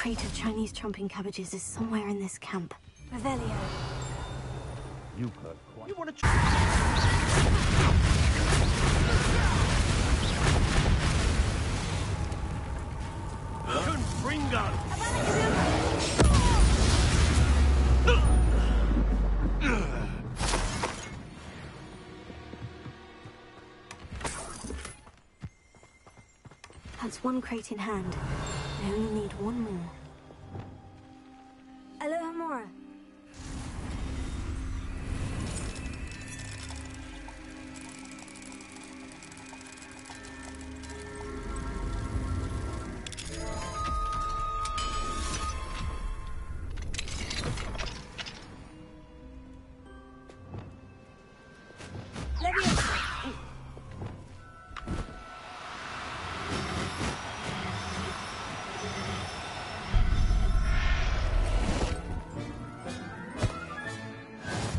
crate of Chinese chomping cabbages is somewhere in this camp. Revelio. You could. You want to? Confringo. That's one crate in hand. I only need one more. Aloha Mora.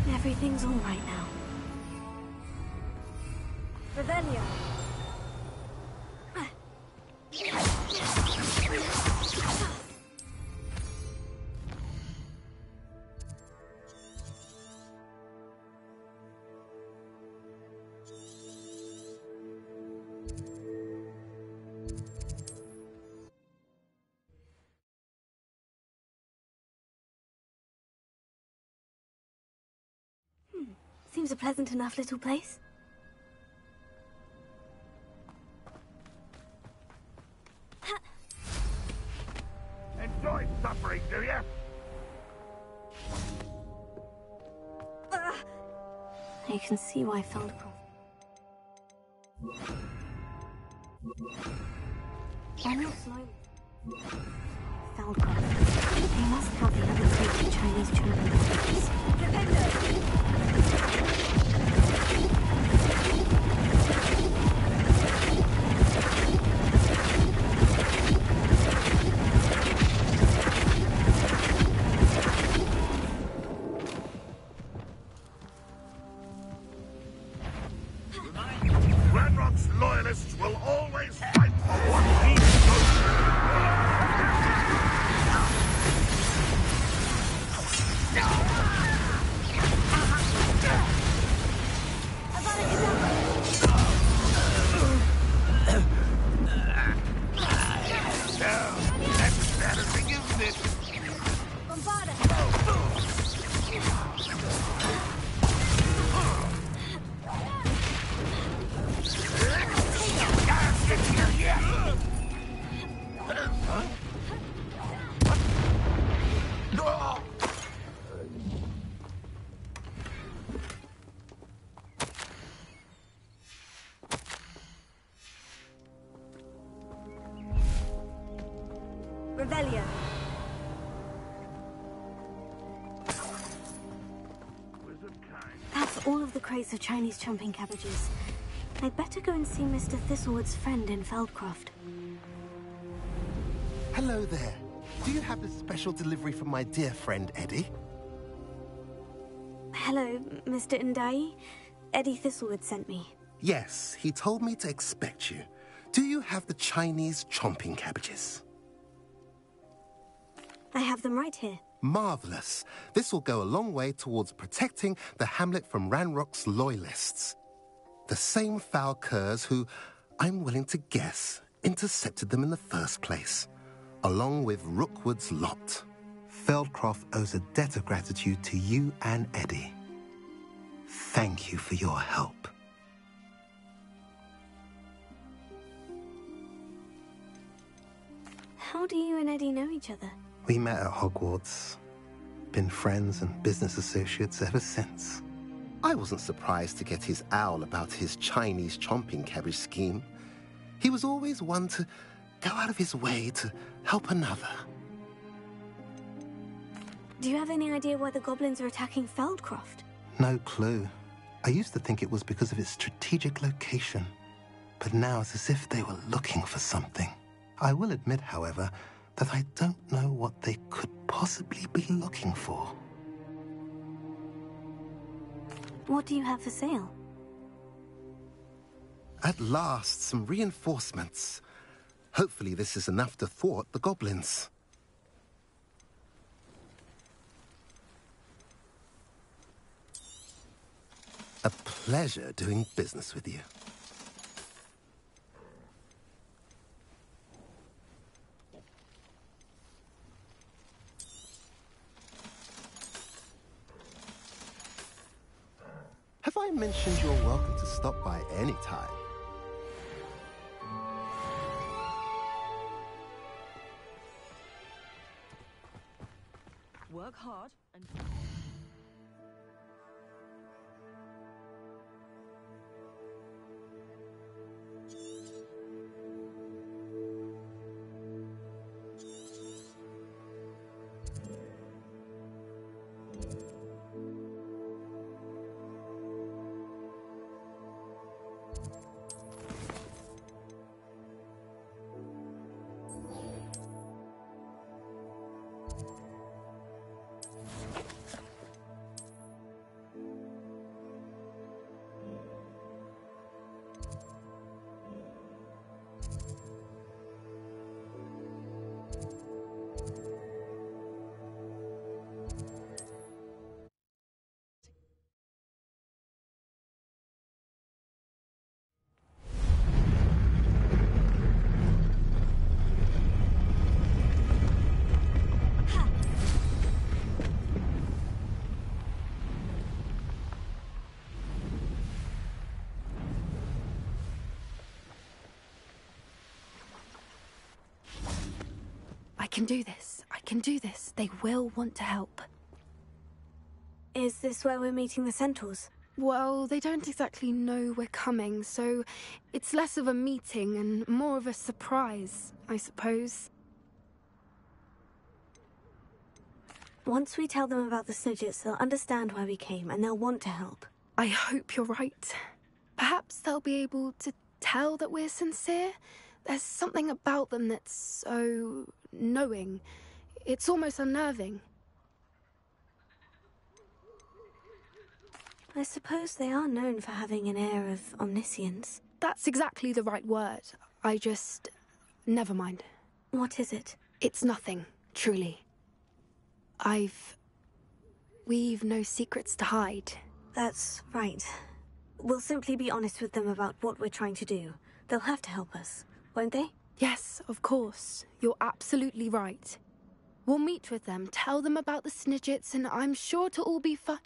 Everything's all right now. Revelio. Seems a pleasant enough little place. Enjoy suffering, do you? You can see why Feldcroft. Why not slowly? Feldcroft. They must have the other crate of Chinese chomping cabbages. Ranrock's loyalists will always fight for what he knows. Revelio. That's all of the crates of Chinese chomping cabbages. I'd better go and see Mr. Thistlewood's friend in Feldcroft. Hello there. Do you have a special delivery from my dear friend Eddie? Hello, Mr. Ndai. Eddie Thistlewood sent me. Yes, he told me to expect you. Do you have the Chinese chomping cabbages? I have them right here. Marvelous. This will go a long way towards protecting the hamlet from Ranrock's loyalists. The same foul curs who, I'm willing to guess, intercepted them in the first place, along with Rookwood's lot. Feldcroft owes a debt of gratitude to you and Eddie. Thank you for your help. How do you and Eddie know each other? We met at Hogwarts. Been friends and business associates ever since. I wasn't surprised to get his owl about his Chinese chomping cabbage scheme. He was always one to go out of his way to help another. Do you have any idea why the goblins are attacking Feldcroft? No clue. I used to think it was because of its strategic location, but now it's as if they were looking for something. I will admit, however, that I don't know what they could possibly be looking for. What do you have for sale? At last, some reinforcements. Hopefully this is enough to thwart the goblins. pleasure doing business with you. Have I mentioned you're welcome to stop by any time? Work hard and... I can do this. I can do this. They will want to help. Is this where we're meeting the centaurs? Well, they don't exactly know we're coming, so it's less of a meeting and more of a surprise, I suppose. Once we tell them about the Snidgets, they'll understand why we came and they'll want to help. I hope you're right. Perhaps they'll be able to tell that we're sincere. There's something about them that's so knowing. It's almost unnerving. I suppose they are known for having an air of omniscience. That's exactly the right word. I just... never mind. What is it? It's nothing, truly. We've no secrets to hide. That's right. We'll simply be honest with them about what we're trying to do. They'll have to help us, won't they? Yes, of course. You're absolutely right. We'll meet with them, tell them about the Snidgets, and I'm sure to all be fine.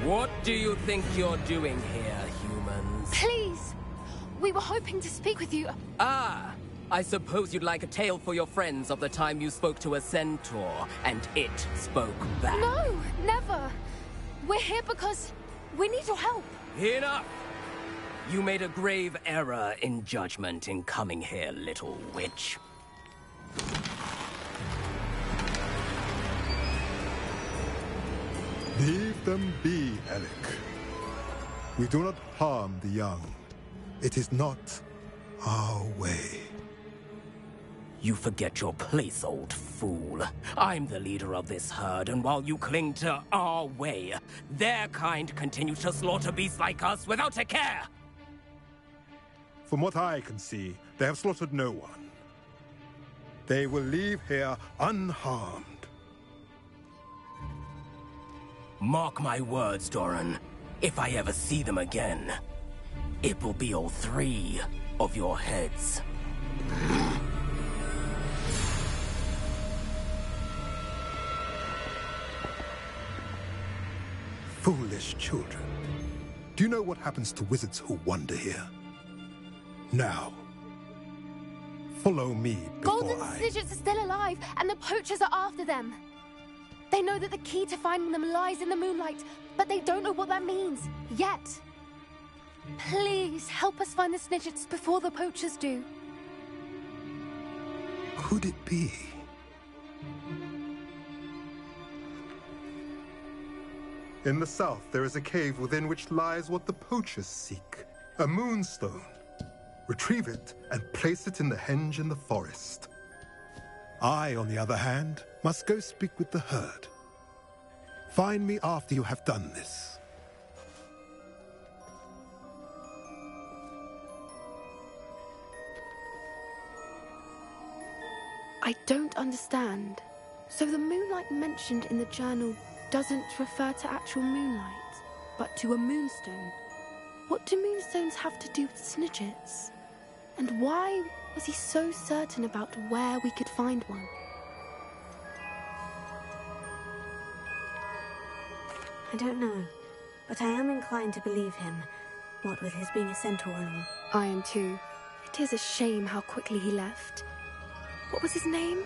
What do you think you're doing here, humans? Please! We were hoping to speak with you. Ah! I suppose you'd like a tale for your friends of the time you spoke to a centaur, and it spoke back. No, never. We're here because we need your help. Enough! You made a grave error in judgment in coming here, little witch. Leave them be, Alec. We do not harm the young. It is not our way. You forget your place, old fool. I'm the leader of this herd, and while you cling to our way, their kind continue to slaughter beasts like us without a care! From what I can see, they have slaughtered no one. They will leave here unharmed. Mark my words, Doran. If I ever see them again, it will be all 3 of your heads. Foolish children. Do you know what happens to wizards who wander here? Now, follow me before Golden Snidgets are still alive, and the poachers are after them. They know that the key to finding them lies in the moonlight, but they don't know what that means, yet. Please, help us find the Snidgets before the poachers do. Could it be? In the south, there is a cave within which lies what the poachers seek. A moonstone. Retrieve it and place it in the henge in the forest. I, on the other hand, must go speak with the herd. Find me after you have done this. I don't understand. So the moonlight mentioned in the journal doesn't refer to actual moonlight, but to a moonstone. What do moonstones have to do with Snidgets? And why was he so certain about where we could find one? I don't know, but I am inclined to believe him, what with his being a centaur and all. I am too. It is a shame how quickly he left. What was his name?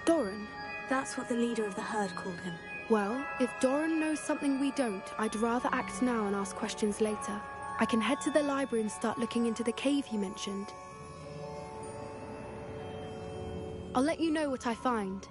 Doran? That's what the leader of the herd called him. Well, if Doran knows something we don't, I'd rather act now and ask questions later. I can head to the library and start looking into the cave he mentioned. I'll let you know what I find.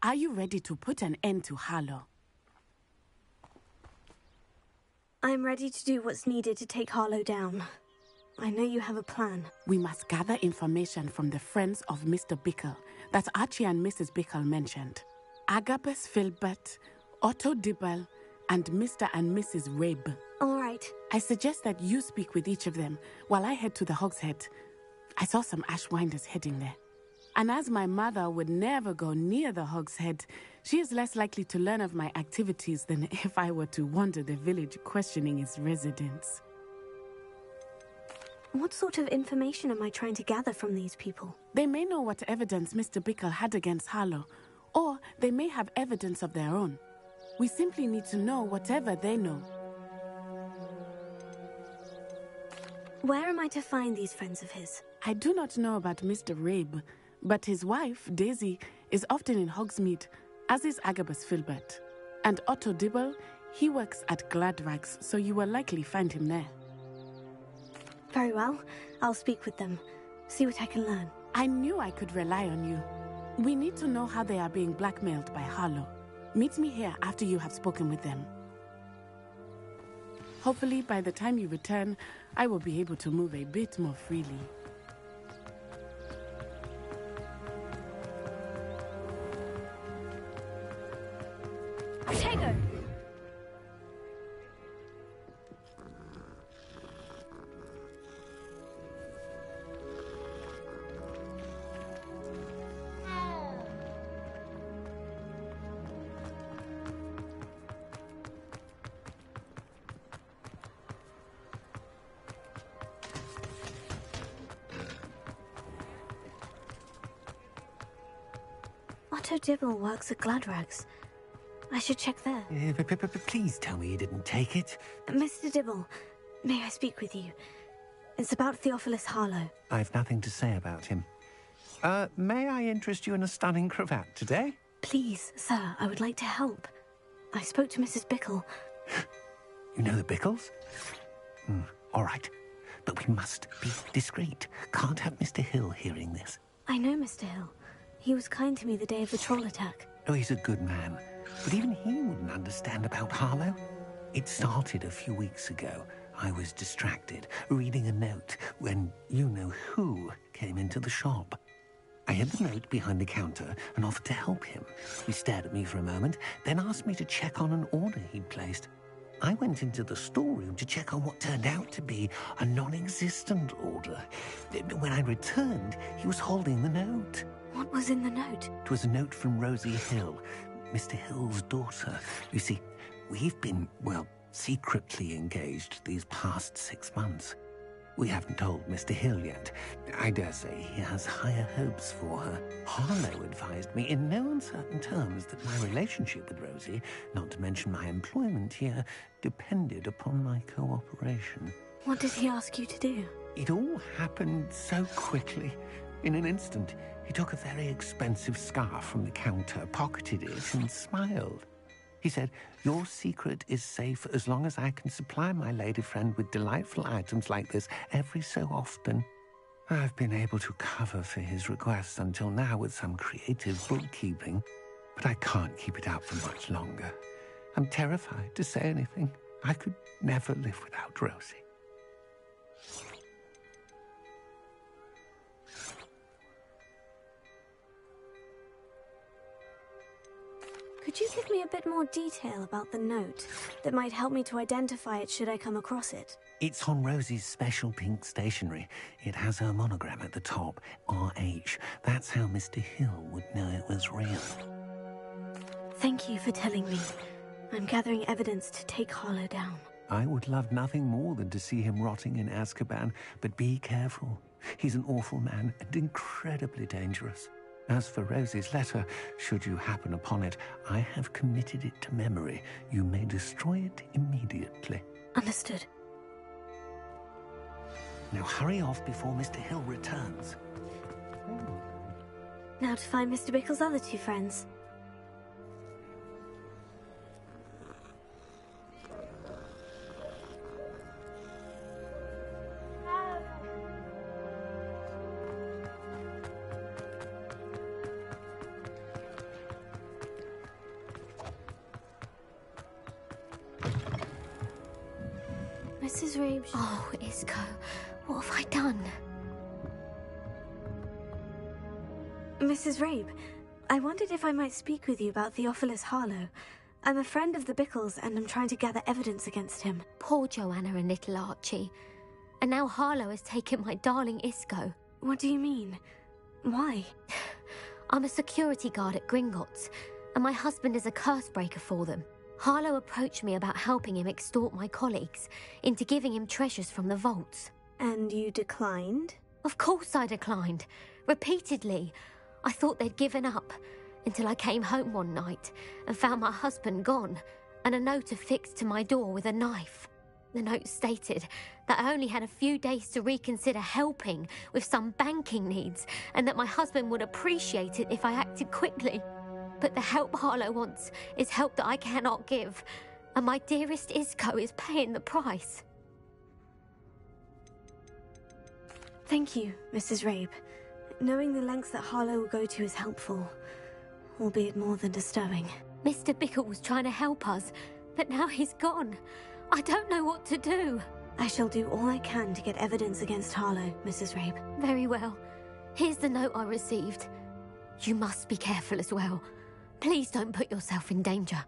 Are you ready to put an end to Harlow? I'm ready to do what's needed to take Harlow down. I know you have a plan. We must gather information from the friends of Mr. Bickle that Archie and Mrs. Bickle mentioned. Agabus Filbert, Otto Dibble, and Mr. and Mrs. Rabe. All right. I suggest that you speak with each of them while I head to the Hogshead. I saw some Ashwinders heading there. And as my mother would never go near the Hogshead, she is less likely to learn of my activities than if I were to wander the village questioning its residents. What sort of information am I trying to gather from these people? They may know what evidence Mr. Bickle had against Harlow, or they may have evidence of their own. We simply need to know whatever they know. Where am I to find these friends of his? I do not know about Mr. Rabe, but his wife, Daisy, is often in Hogsmeade, as is Agabus Filbert. And Otto Dibble, he works at Gladrags, so you will likely find him there. Very well. I'll speak with them. See what I can learn. I knew I could rely on you. We need to know how they are being blackmailed by Harlow. Meet me here after you have spoken with them. Hopefully, by the time you return, I will be able to move a bit more freely. Tego! Otto Dibble works at Gladrags. I should check there. Please tell me you didn't take it. Mr. Dibble, may I speak with you? It's about Theophilus Harlow. I've nothing to say about him. May I interest you in a stunning cravat today? Please, sir, I would like to help. I spoke to Mrs. Bickle. You know the Bickles? All right. But we must be discreet. Can't have Mr. Hill hearing this. I know Mr. Hill. He was kind to me the day of the troll attack. Oh, he's a good man. But even he wouldn't understand about Harlow. It started a few weeks ago. I was distracted, reading a note, when you-know-who came into the shop. I hid the note behind the counter and offered to help him. He stared at me for a moment, then asked me to check on an order he'd placed. I went into the storeroom to check on what turned out to be a non-existent order. When I returned, he was holding the note. What was in the note? It was a note from Rosie Hill, Mr. Hill's daughter. You see, we've been, well, secretly engaged these past 6 months. We haven't told Mr. Hill yet. I dare say he has higher hopes for her. Harlow advised me in no uncertain terms that my relationship with Rosie, not to mention my employment here, depended upon my cooperation. What did he ask you to do? It all happened so quickly. In an instant, he took a very expensive scarf from the counter, pocketed it, and smiled. He said, "Your secret is safe as long as I can supply my lady friend with delightful items like this every so often." I've been able to cover for his requests until now with some creative bookkeeping, but I can't keep it up for much longer. I'm terrified to say anything. I could never live without Rosie. Could you give me a bit more detail about the note that might help me to identify it should I come across it? It's on Rosie's special pink stationery. It has her monogram at the top, RH. That's how Mr. Hill would know it was real. Thank you for telling me. I'm gathering evidence to take Harlow down. I would love nothing more than to see him rotting in Azkaban, but be careful. He's an awful man and incredibly dangerous. As for Rosie's letter, should you happen upon it, I have committed it to memory. You may destroy it immediately. Understood. Now hurry off before Mr. Hill returns. Now to find Mr. Bickle's other two friends. Mrs. Rabe... Oh, Isco, what have I done? Mrs. Rabe, I wondered if I might speak with you about Theophilus Harlow. I'm a friend of the Bickles and I'm trying to gather evidence against him. Poor Joanna and little Archie. And now Harlow has taken my darling Isco. What do you mean? Why? I'm a security guard at Gringotts, and my husband is a curse breaker for them. Harlow approached me about helping him extort my colleagues into giving him treasures from the vaults. And you declined? Of course I declined. Repeatedly. I thought they'd given up, until I came home one night and found my husband gone, and a note affixed to my door with a knife. The note stated that I only had a few days to reconsider helping with some banking needs, and that my husband would appreciate it if I acted quickly. But the help Harlow wants is help that I cannot give, and my dearest Isco is paying the price. Thank you, Mrs. Rabe. Knowing the lengths that Harlow will go to is helpful, albeit more than disturbing. Mr. Bickle was trying to help us, but now he's gone. I don't know what to do. I shall do all I can to get evidence against Harlow, Mrs. Rabe. Very well. Here's the note I received. You must be careful as well. Please don't put yourself in danger.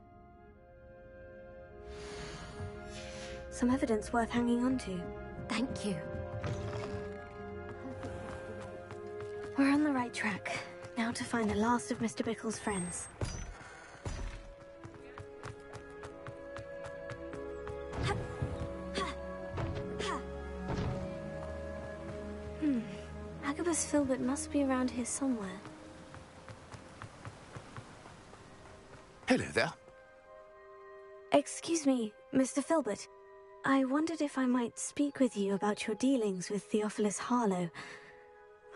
Some evidence worth hanging on to. Thank you. We're on the right track. Now to find the last of Mr. Bickle's friends. Agabus Filbert must be around here somewhere. Hello there. Excuse me, Mr. Filbert. I wondered if I might speak with you about your dealings with Theophilus Harlow.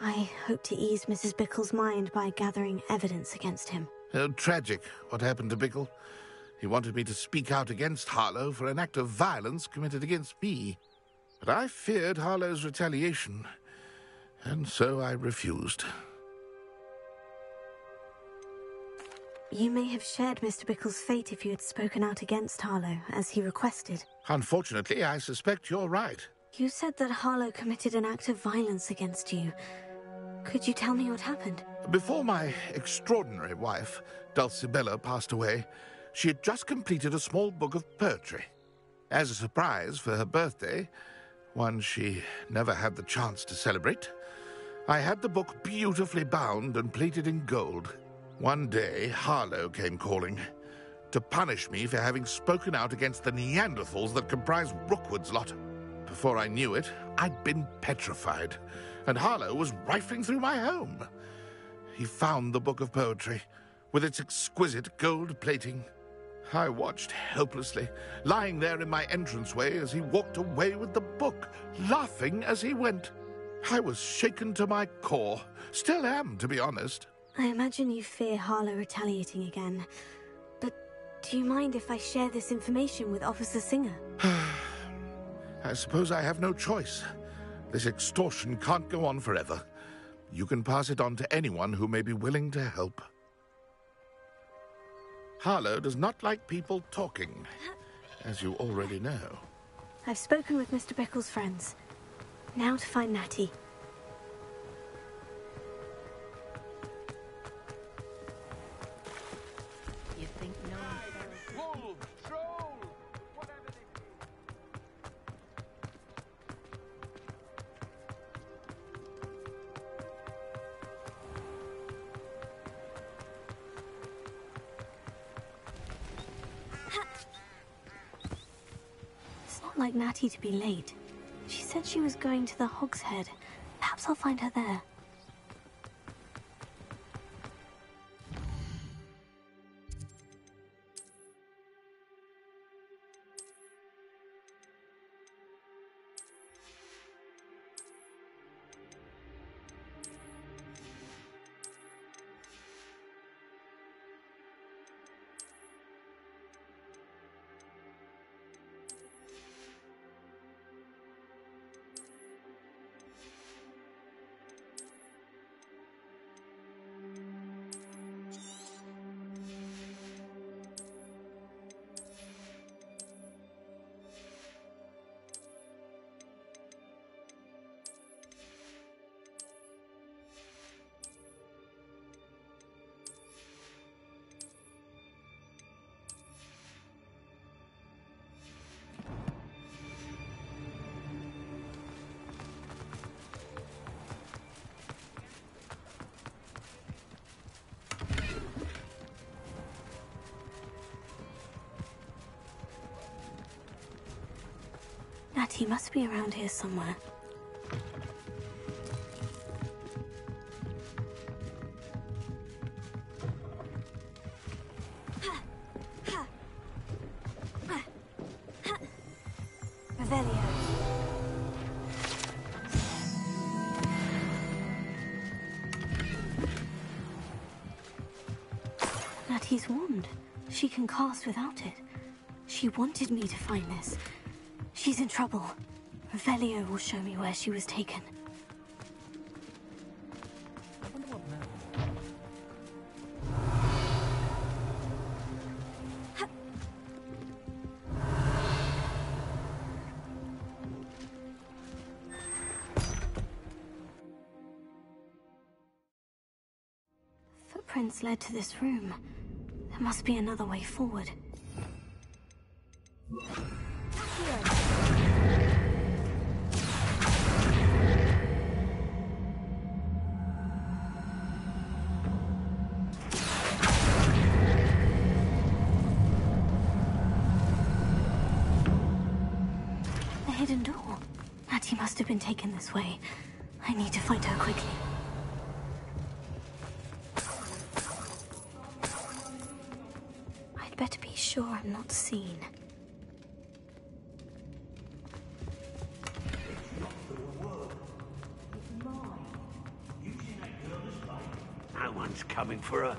I hope to ease Mrs. Bickle's mind by gathering evidence against him. Oh, tragic, what happened to Bickle. He wanted me to speak out against Harlow for an act of violence committed against me. But I feared Harlow's retaliation, and so I refused. You may have shared Mr. Bickle's fate if you had spoken out against Harlow, as he requested. Unfortunately, I suspect you're right. You said that Harlow committed an act of violence against you. Could you tell me what happened? Before my extraordinary wife, Dulcibella, passed away, she had just completed a small book of poetry. As a surprise for her birthday, one she never had the chance to celebrate, I had the book beautifully bound and plated in gold. One day, Harlow came calling to punish me for having spoken out against the Neanderthals that comprise Rookwood's lot. Before I knew it, I'd been petrified, and Harlow was rifling through my home. He found the book of poetry, with its exquisite gold plating. I watched helplessly, lying there in my entranceway as he walked away with the book, laughing as he went. I was shaken to my core. Still am, to be honest. I imagine you fear Harlow retaliating again. But do you mind if I share this information with Officer Singer? I suppose I have no choice. This extortion can't go on forever. You can pass it on to anyone who may be willing to help. Harlow does not like people talking, as you already know. I've spoken with Mr. Bickle's friends. Now to find Natty. You think no one... Wolves, trolls, whatever they be. It's not like Natty to be late. She said she was going to the Hog's Head. Perhaps I'll find her there. Natty must be around here somewhere. Revelio. Natty's wand. She can cast without it. She wanted me to find this. She's in trouble. Revelio will show me where she was taken. Footprints led to this room. There must be another way forward. The hidden door. Natty must have been taken this way. I need to find her quickly. I'd better be sure I'm not seen. No one's coming for her.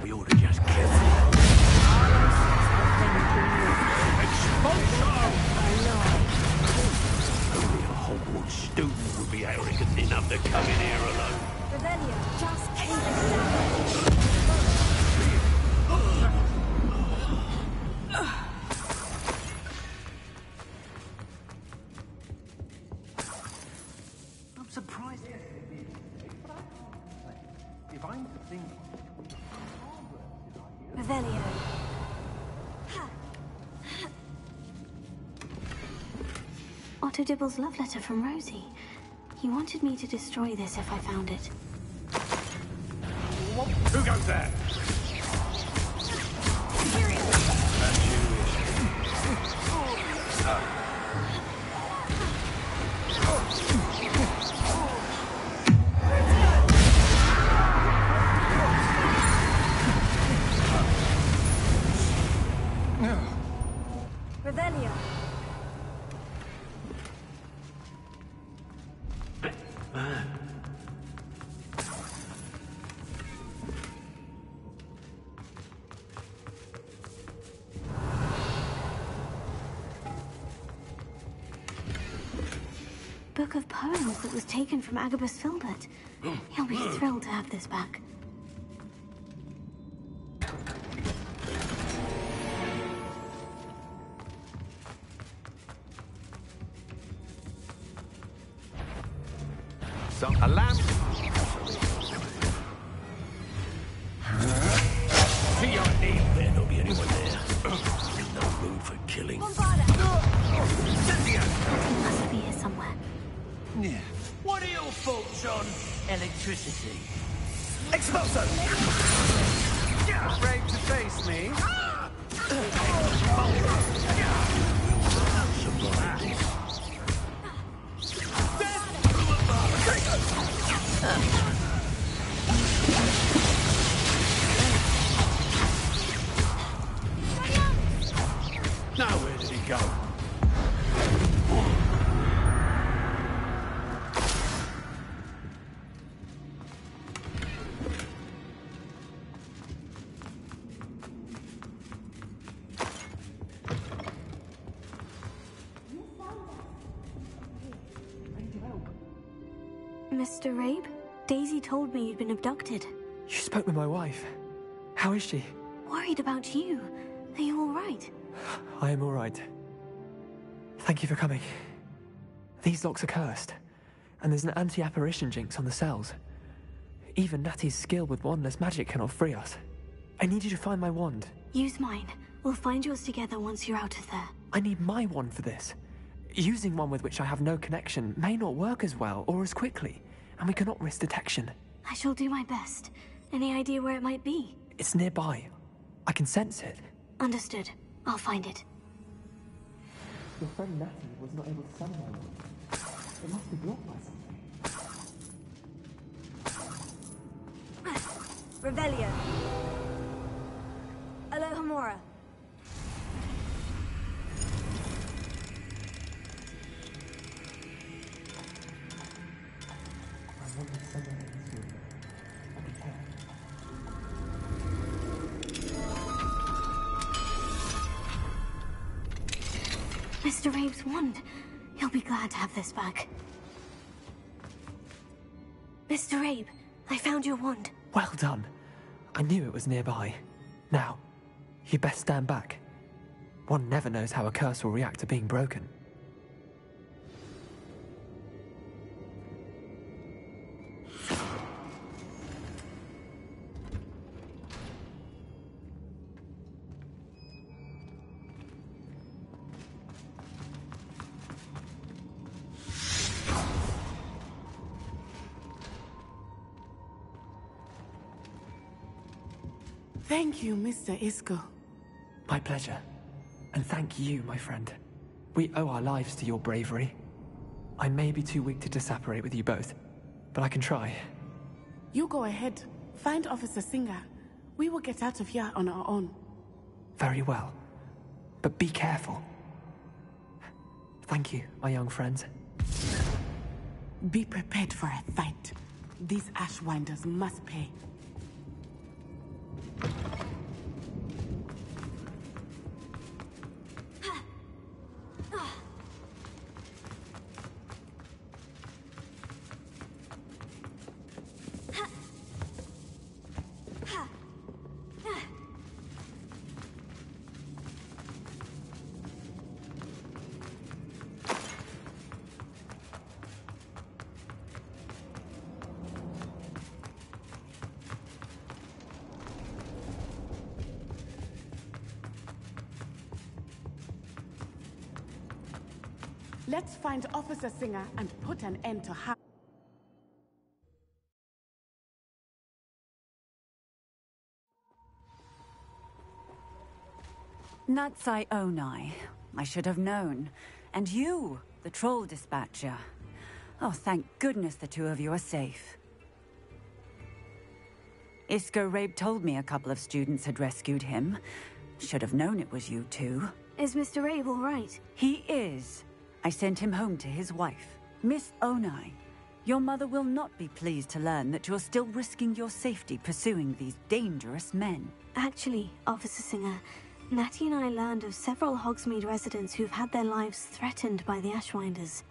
We ought to just kill her. Expulsion! Only a Hogwarts student would be arrogant enough to come in here alone. Revelio, just keep it down. Revelio. Otto Dibble's love letter from Rosie. He wanted me to destroy this if I found it. Who goes there? Revelio. Book of poems that was taken from Agabus Filbert. He'll be thrilled to have this back. A lamp. To your knee. Better not be anyone there. There's no room for killing. Bombarda! Must be here somewhere. Yeah. What are your thoughts on electricity? Expulso! Afraid to face me? Now where did he go? Mr. Rabe? Daisy told me you'd been abducted. You spoke with my wife. How is she? Worried about you. Are you all right? I am all right. Thank you for coming. These locks are cursed, and there's an anti-apparition jinx on the cells. Even Natty's skill with wandless magic cannot free us. I need you to find my wand. Use mine. We'll find yours together once you're out of there. I need my wand for this. Using one with which I have no connection may not work as well or as quickly, and we cannot risk detection. I shall do my best. Any idea where it might be? It's nearby. I can sense it. Understood. I'll find it. Your friend Natty was not able to summon my wand. It must be blocked by something. Revelio. Alohomora. I wanted someone in this room. I could tell. Mr. Rabe's wand. He'll be glad to have this back. Mr. Rabe, I found your wand. Well done. I knew it was nearby. Now, you best stand back. One never knows how a curse will react to being broken. Thank you, Mr. Isco. My pleasure. And thank you, my friend. We owe our lives to your bravery. I may be too weak to disapparate with you both, but I can try. You go ahead. Find Officer Singer. We will get out of here on our own. Very well. But be careful. Thank you, my young friends. Be prepared for a fight. These Ashwinders must pay. Let's find Officer Singer and put an end to her. Natsai Onai. I should have known. And you, the troll dispatcher. Oh, thank goodness the two of you are safe. Isco Rabe told me a couple of students had rescued him. Should have known it was you two. Is Mr. Rabe all right? He is. I sent him home to his wife. Miss Onai, your mother will not be pleased to learn that you're still risking your safety pursuing these dangerous men. Actually, Officer Singer, Natty and I learned of several Hogsmeade residents who've had their lives threatened by the Ashwinders.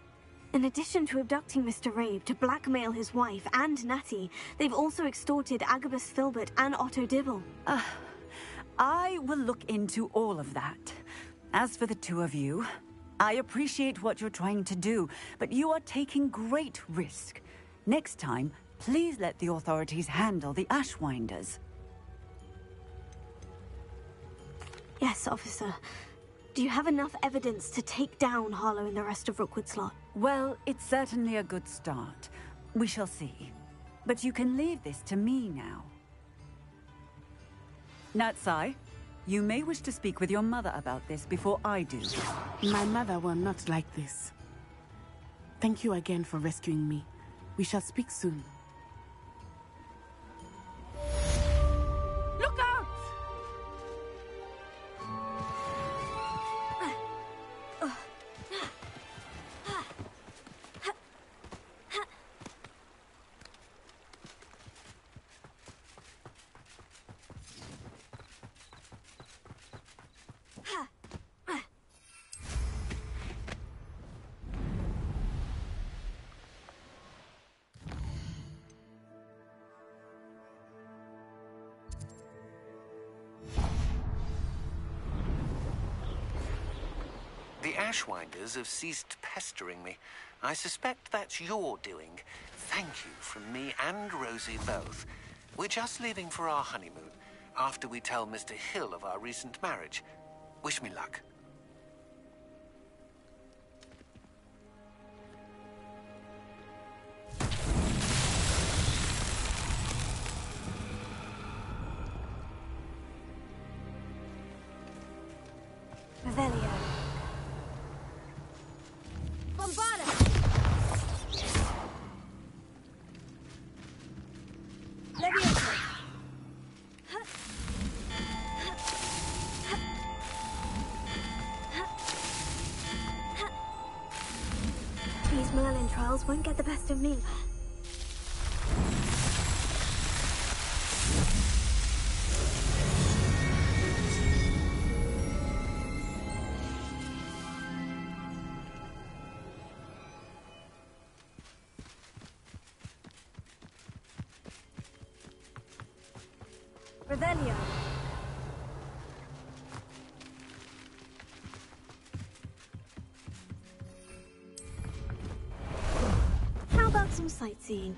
In addition to abducting Mr. Rabe to blackmail his wife and Natty, they've also extorted Agabus Filbert and Otto Dibble. I will look into all of that. As for the two of you, I appreciate what you're trying to do, but you are taking great risk. Next time, please let the authorities handle the Ashwinders. Yes, officer. Do you have enough evidence to take down Harlow and the rest of Rookwood's lot? Well, it's certainly a good start. We shall see. But you can leave this to me now. Natsai, you may wish to speak with your mother about this before I do. My mother will not like this. Thank you again for rescuing me. We shall speak soon. Look out! The Ashwinders have ceased pestering me. I suspect that's your doing. Thank you from me and Rosie both. We're just leaving for our honeymoon, after we tell Mr. Hill of our recent marriage. Wish me luck. Revelio. These Merlin trials won't get the best of me. Revelio. How about some sightseeing?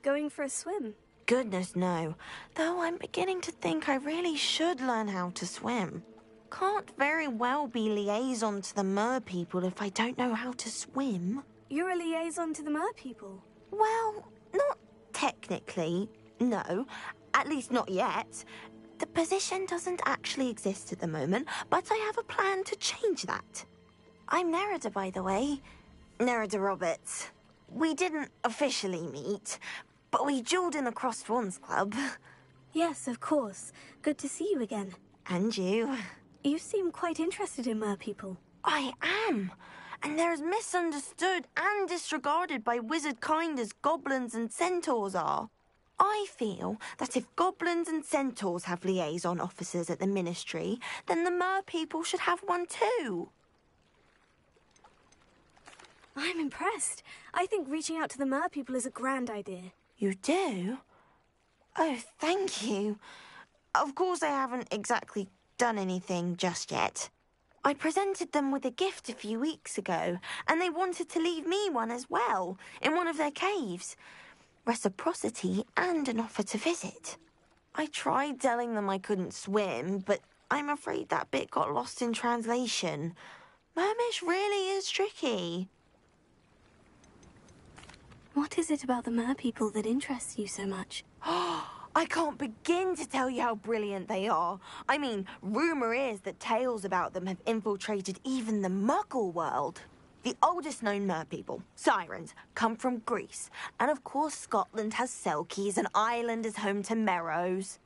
Going for a swim? goodness, no. Though I'm beginning to think I really should learn how to swim. Can't very well be liaison to the mer people if I don't know how to swim. You're a liaison to the mer people? Well, not technically, no. At least not yet. The position doesn't actually exist at the moment, but I have a plan to change that. I'm Nerida, by the way. Nerida Roberts. We didn't officially meet, but we duelled in the Crossed Wands Club. Yes, of course. Good to see you again. And you. You seem quite interested in mer people. I am. And they're as misunderstood and disregarded by wizard kind as goblins and centaurs are. I feel that if goblins and centaurs have liaison officers at the Ministry, then the mer people should have one too. I'm impressed. I think reaching out to the mer people is a grand idea. You do? Oh, thank you. Of course I haven't exactly done anything just yet. I presented them with a gift a few weeks ago, and they wanted to leave me one as well, in one of their caves. Reciprocity and an offer to visit. I tried telling them I couldn't swim, but I'm afraid that bit got lost in translation. Mermish really is tricky. What is it about the mer people that interests you so much? I can't begin to tell you how brilliant they are. I mean, rumour is that tales about them have infiltrated even the Muggle world. The oldest known mer people, sirens, come from Greece. And of course Scotland has Selkies and Ireland is home to Merrows.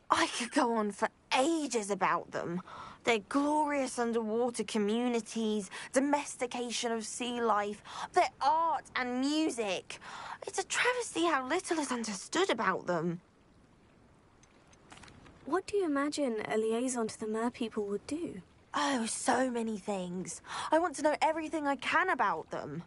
I could go on for ages about them. Their glorious underwater communities, domestication of sea life, their art and music. It's a travesty how little is understood about them. What do you imagine a liaison to the mer people would do? Oh, so many things. I want to know everything I can about them.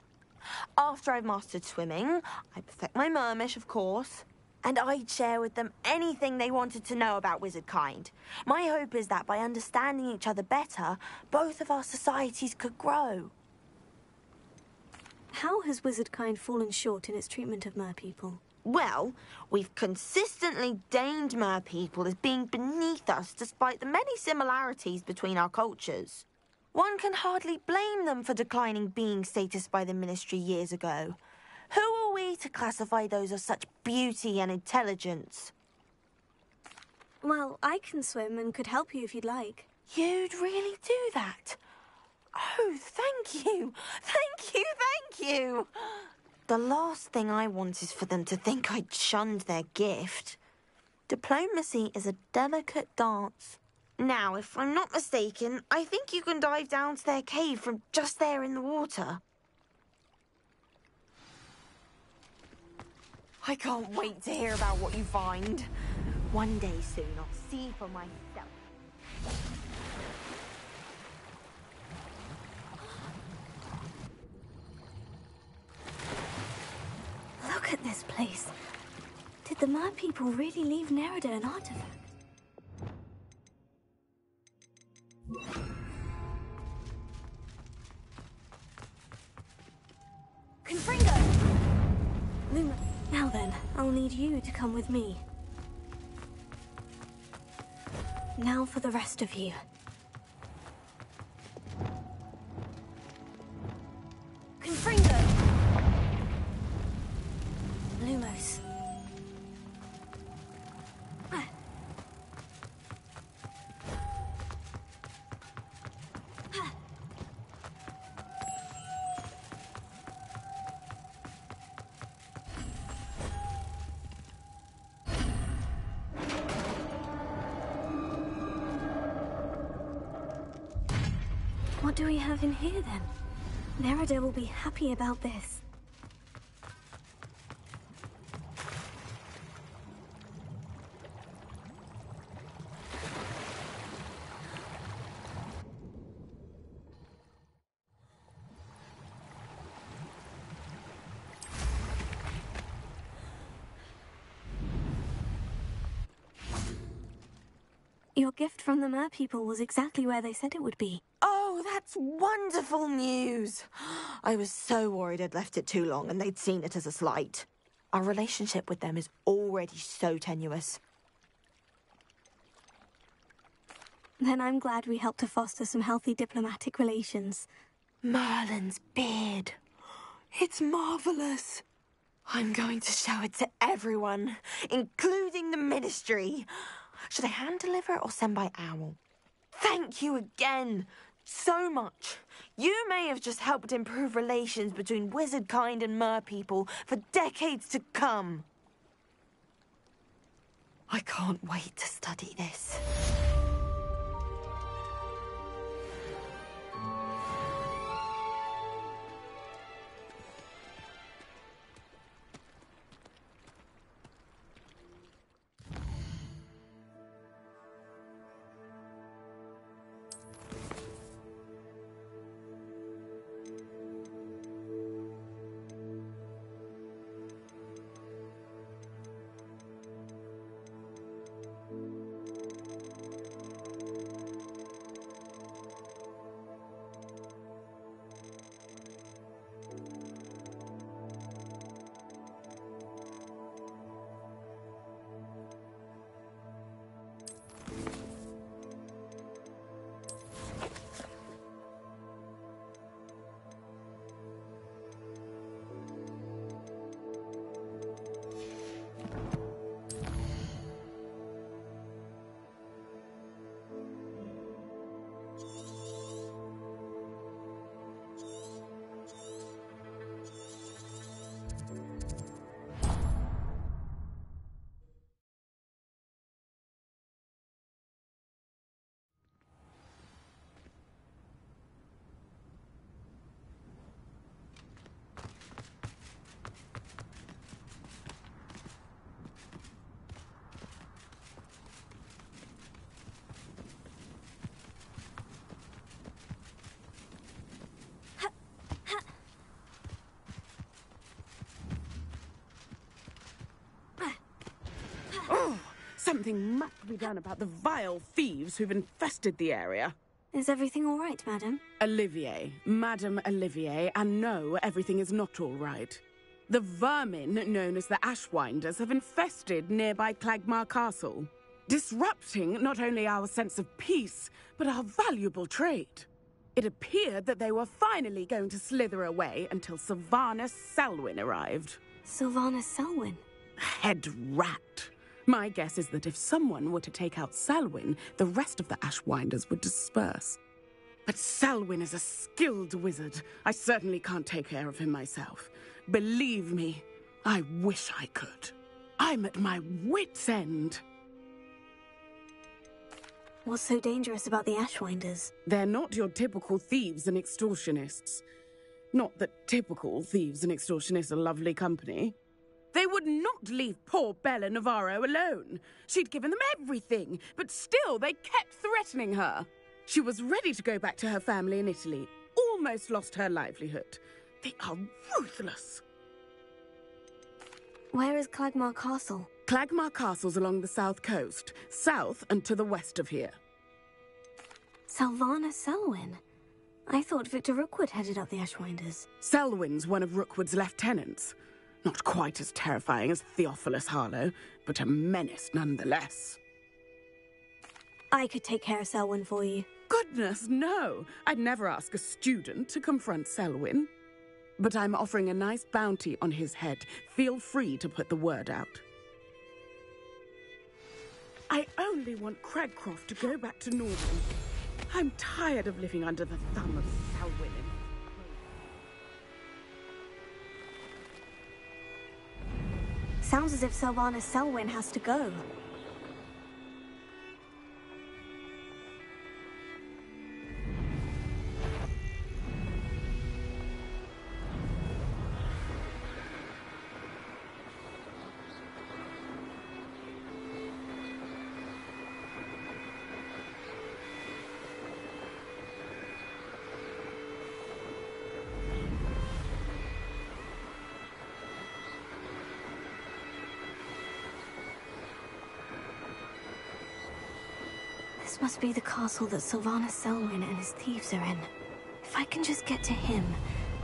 After I've mastered swimming, I perfect my mermish, of course, and I'd share with them anything they wanted to know about wizard kind. My hope is that by understanding each other better, both of our societies could grow. How has wizard kind fallen short in its treatment of mer people? Well, we've consistently deemed mer people as being beneath us despite the many similarities between our cultures. One can hardly blame them for declining being status by the Ministry years ago. Who are we to classify those of such beauty and intelligence? Well, I can swim and could help you if you'd like. You'd really do that? Oh, thank you! Thank you, thank you! The last thing I want is for them to think I'd shunned their gift. Diplomacy is a delicate dance. Now, if I'm not mistaken, I think you can dive down to their cave from just there in the water. I can't wait to hear about what you find. One day soon, I'll see for myself. Look at this place. Did the mer people really leave Nerida an artifact? Confringo! Luma, now then, I'll need you to come with me. Now for the rest of you. Confringo! Lumos. What do we have in here, then? Nerida will be happy about this. Your gift from the mer people was exactly where they said it would be. Oh, that's wonderful news. I was so worried I'd left it too long and they'd seen it as a slight. Our relationship with them is already so tenuous. Then I'm glad we helped to foster some healthy diplomatic relations. Merlin's beard. It's marvellous. I'm going to show it to everyone, including the Ministry. Should I hand deliver it or send by owl? Thank you again so much. You may have just helped improve relations between wizard kind and mer people for decades to come. I can't wait to study this. Something must be done about the vile thieves who've infested the area. Is everything all right, madam? Olivier, Madame Olivier, and no, everything is not all right. The vermin known as the Ashwinders have infested nearby Clagmar Castle, disrupting not only our sense of peace, but our valuable trade. It appeared that they were finally going to slither away until Sylvanus Selwyn arrived. Sylvanus Selwyn? Head rat. My guess is that if someone were to take out Selwyn, the rest of the Ashwinders would disperse. But Selwyn is a skilled wizard. I certainly can't take care of him myself. Believe me, I wish I could. I'm at my wit's end. What's so dangerous about the Ashwinders? They're not your typical thieves and extortionists. Not that typical thieves and extortionists are lovely company. They would not leave poor Bella Navarro alone. She'd given them everything, but still they kept threatening her. She was ready to go back to her family in Italy, almost lost her livelihood. They are ruthless. Where is Clagmar Castle? Clagmar Castle's along the south coast, south and to the west of here. Sylvanus Selwyn? I thought Victor Rookwood headed up the Ashwinders. Selwyn's one of Rookwood's lieutenants. Not quite as terrifying as Theophilus Harlow, but a menace nonetheless. I could take care of Selwyn for you. Goodness, no! I'd never ask a student to confront Selwyn. But I'm offering a nice bounty on his head. Feel free to put the word out. I only want Cragcroft to go back to normal. I'm tired of living under the thumb of Selwyn. Sounds as if Sylvanus Selwyn has to go. This must be the castle that Sylvanus Selwyn and his thieves are in. If I can just get to him,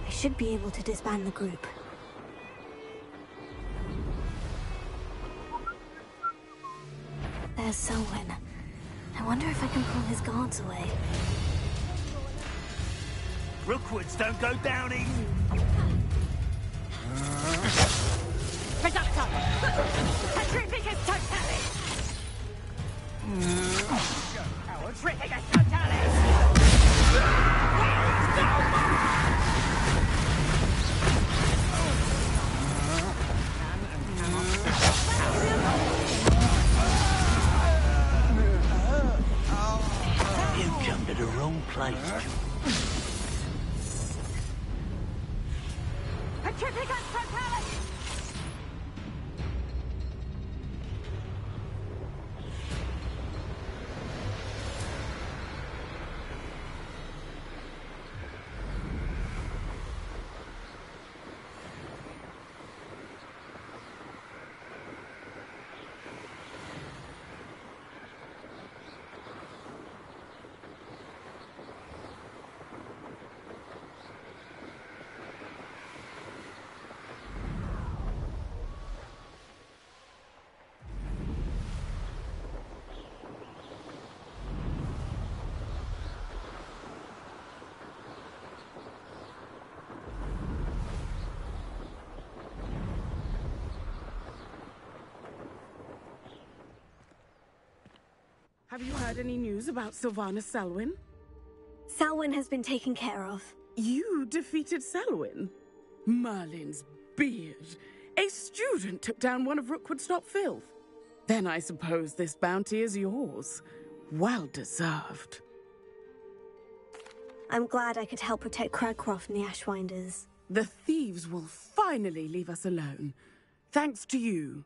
I should be able to disband the group. There's Selwyn. I wonder if I can pull his guards away. Rookwoods don't go down easy. Petrificus totalis! Petrificus You come to the wrong place. Petrificus totalis! Have you heard any news about Sylvana Selwyn? Selwyn has been taken care of. You defeated Selwyn? Merlin's beard. A student took down one of Rookwood's top filth. Then I suppose this bounty is yours. Well deserved. I'm glad I could help protect Cragcroft and the Ashwinders. The thieves will finally leave us alone. Thanks to you.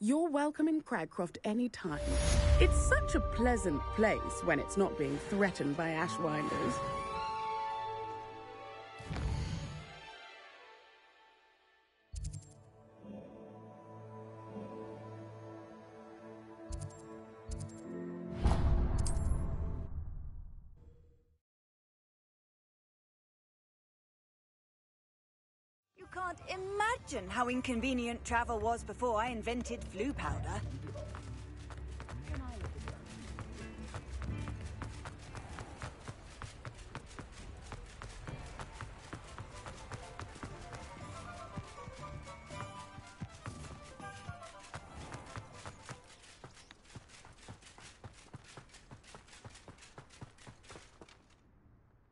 You're welcome in Cragcroft any time. It's such a pleasant place when it's not being threatened by Ashwinders. You can't imagine how inconvenient travel was before I invented flu powder.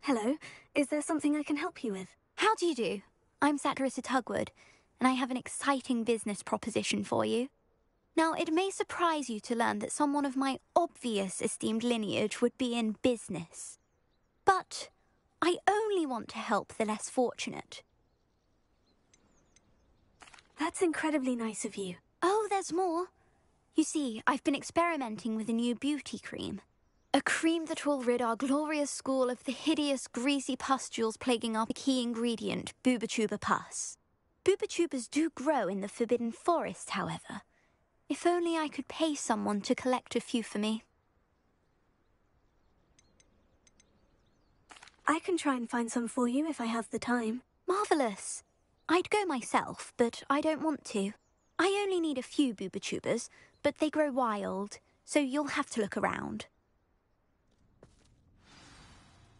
Hello, is there something I can help you with? How do you do? I'm Satirissa Tugwood, and I have an exciting business proposition for you. Now, it may surprise you to learn that someone of my obvious esteemed lineage would be in business. But I only want to help the less fortunate. That's incredibly nice of you. Oh, there's more. You see, I've been experimenting with a new beauty cream. A cream that will rid our glorious school of the hideous, greasy pustules plaguing our key ingredient, booba-tuber pus. Booba-tubers do grow in the Forbidden Forest, however. If only I could pay someone to collect a few for me. I can try and find some for you if I have the time. Marvellous. I'd go myself, but I don't want to. I only need a few booba-tubers, but they grow wild, so you'll have to look around.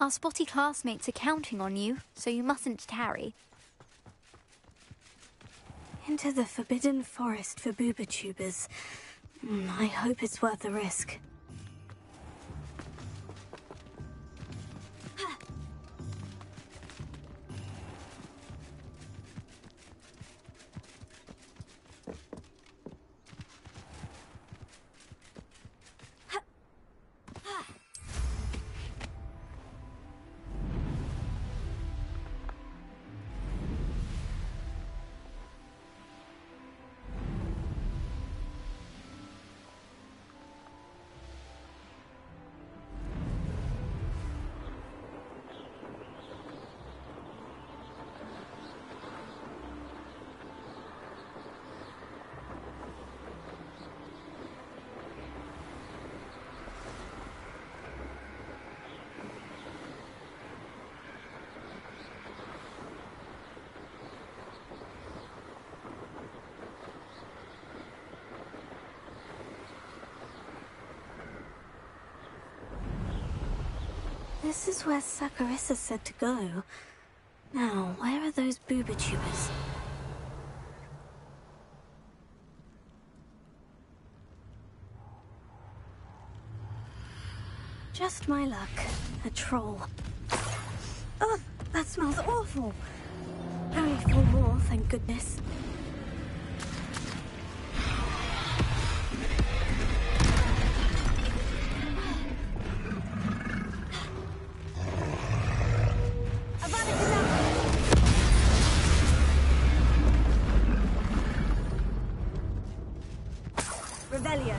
Our spotty classmates are counting on you, so you mustn't tarry. Into the Forbidden Forest for booba-tubers. I hope it's worth the risk. This is where Saccharissa said to go. Now, where are those booba tubers? Just my luck. A troll. Oh, that smells awful. Only 4 more, thank goodness. Revelio.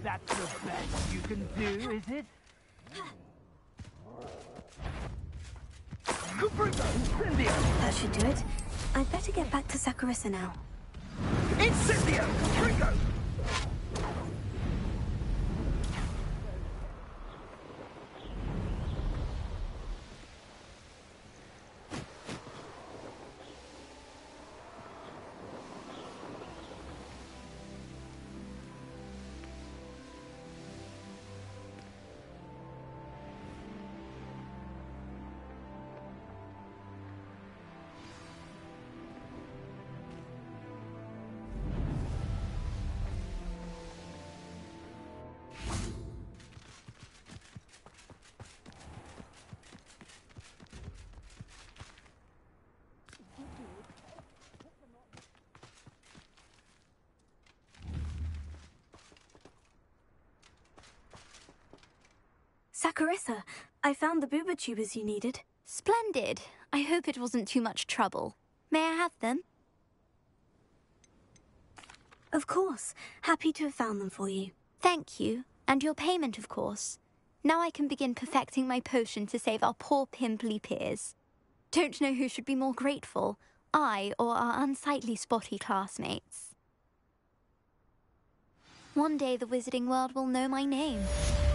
That's the best you can do, is it? That should do it. I'd better get back to Saccharissa now. Incendio! Ringo! Saccharissa, I found the booba tubers you needed. Splendid. I hope it wasn't too much trouble. May I have them? Of course. Happy to have found them for you. Thank you. And your payment, of course. Now I can begin perfecting my potion to save our poor pimply peers. Don't know who should be more grateful, I or our unsightly spotty classmates. One day the wizarding world will know my name,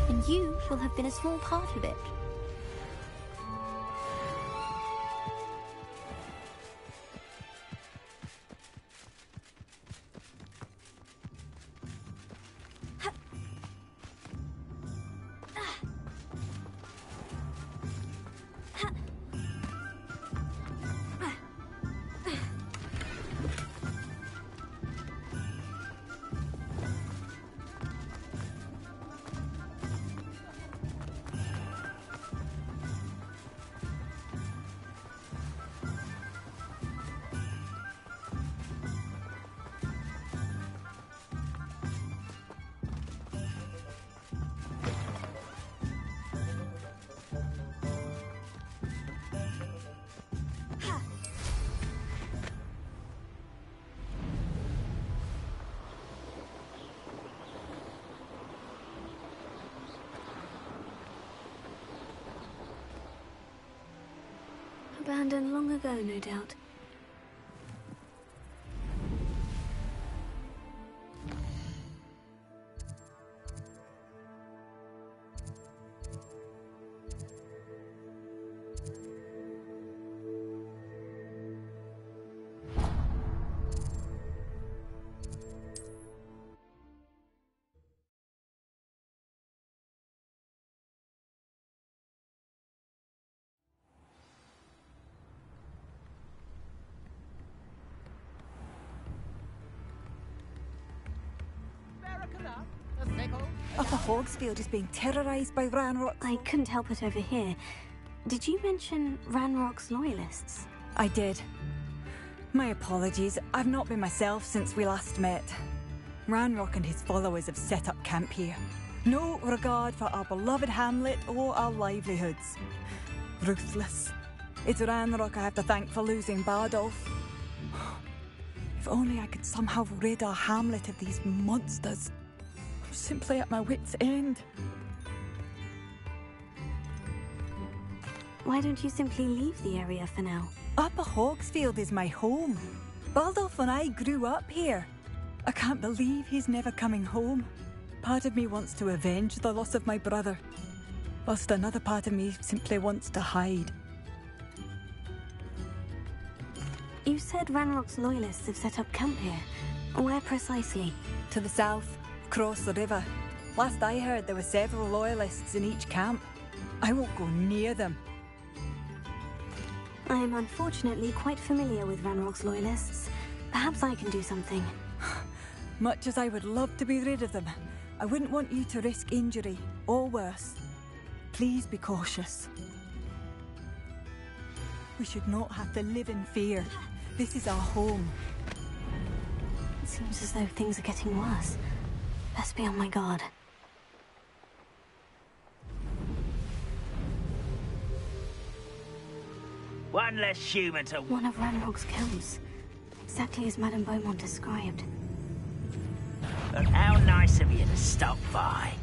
and you will have been a small part of it. Abandoned long ago, no doubt. Upper Hogsfield is being terrorised by Ranrock. I couldn't help it over here. Did you mention Ranrock's loyalists? I did. My apologies. I've not been myself since we last met. Ranrock and his followers have set up camp here. No regard for our beloved hamlet or our livelihoods. Ruthless. It's Ranrock I have to thank for losing Bardolph. If only I could somehow rid our hamlet of these monsters. I'm simply at my wit's end. Why don't you simply leave the area for now? Upper Hogsfield is my home. Baldolf and I grew up here. I can't believe he's never coming home. Part of me wants to avenge the loss of my brother, whilst another part of me simply wants to hide. You said Ranrock's loyalists have set up camp here. Where precisely? To the south, across the river. Last I heard, there were several loyalists in each camp. I won't go near them. I am unfortunately quite familiar with Ranrock's loyalists. Perhaps I can do something. Much as I would love to be rid of them, I wouldn't want you to risk injury, or worse. Please be cautious. We should not have to live in fear. This is our home. It seems as though things are getting worse. Best be on my guard. One less human to... One of Ranrock's camps. Exactly as Madame Beaumont described. But how nice of you to stop by.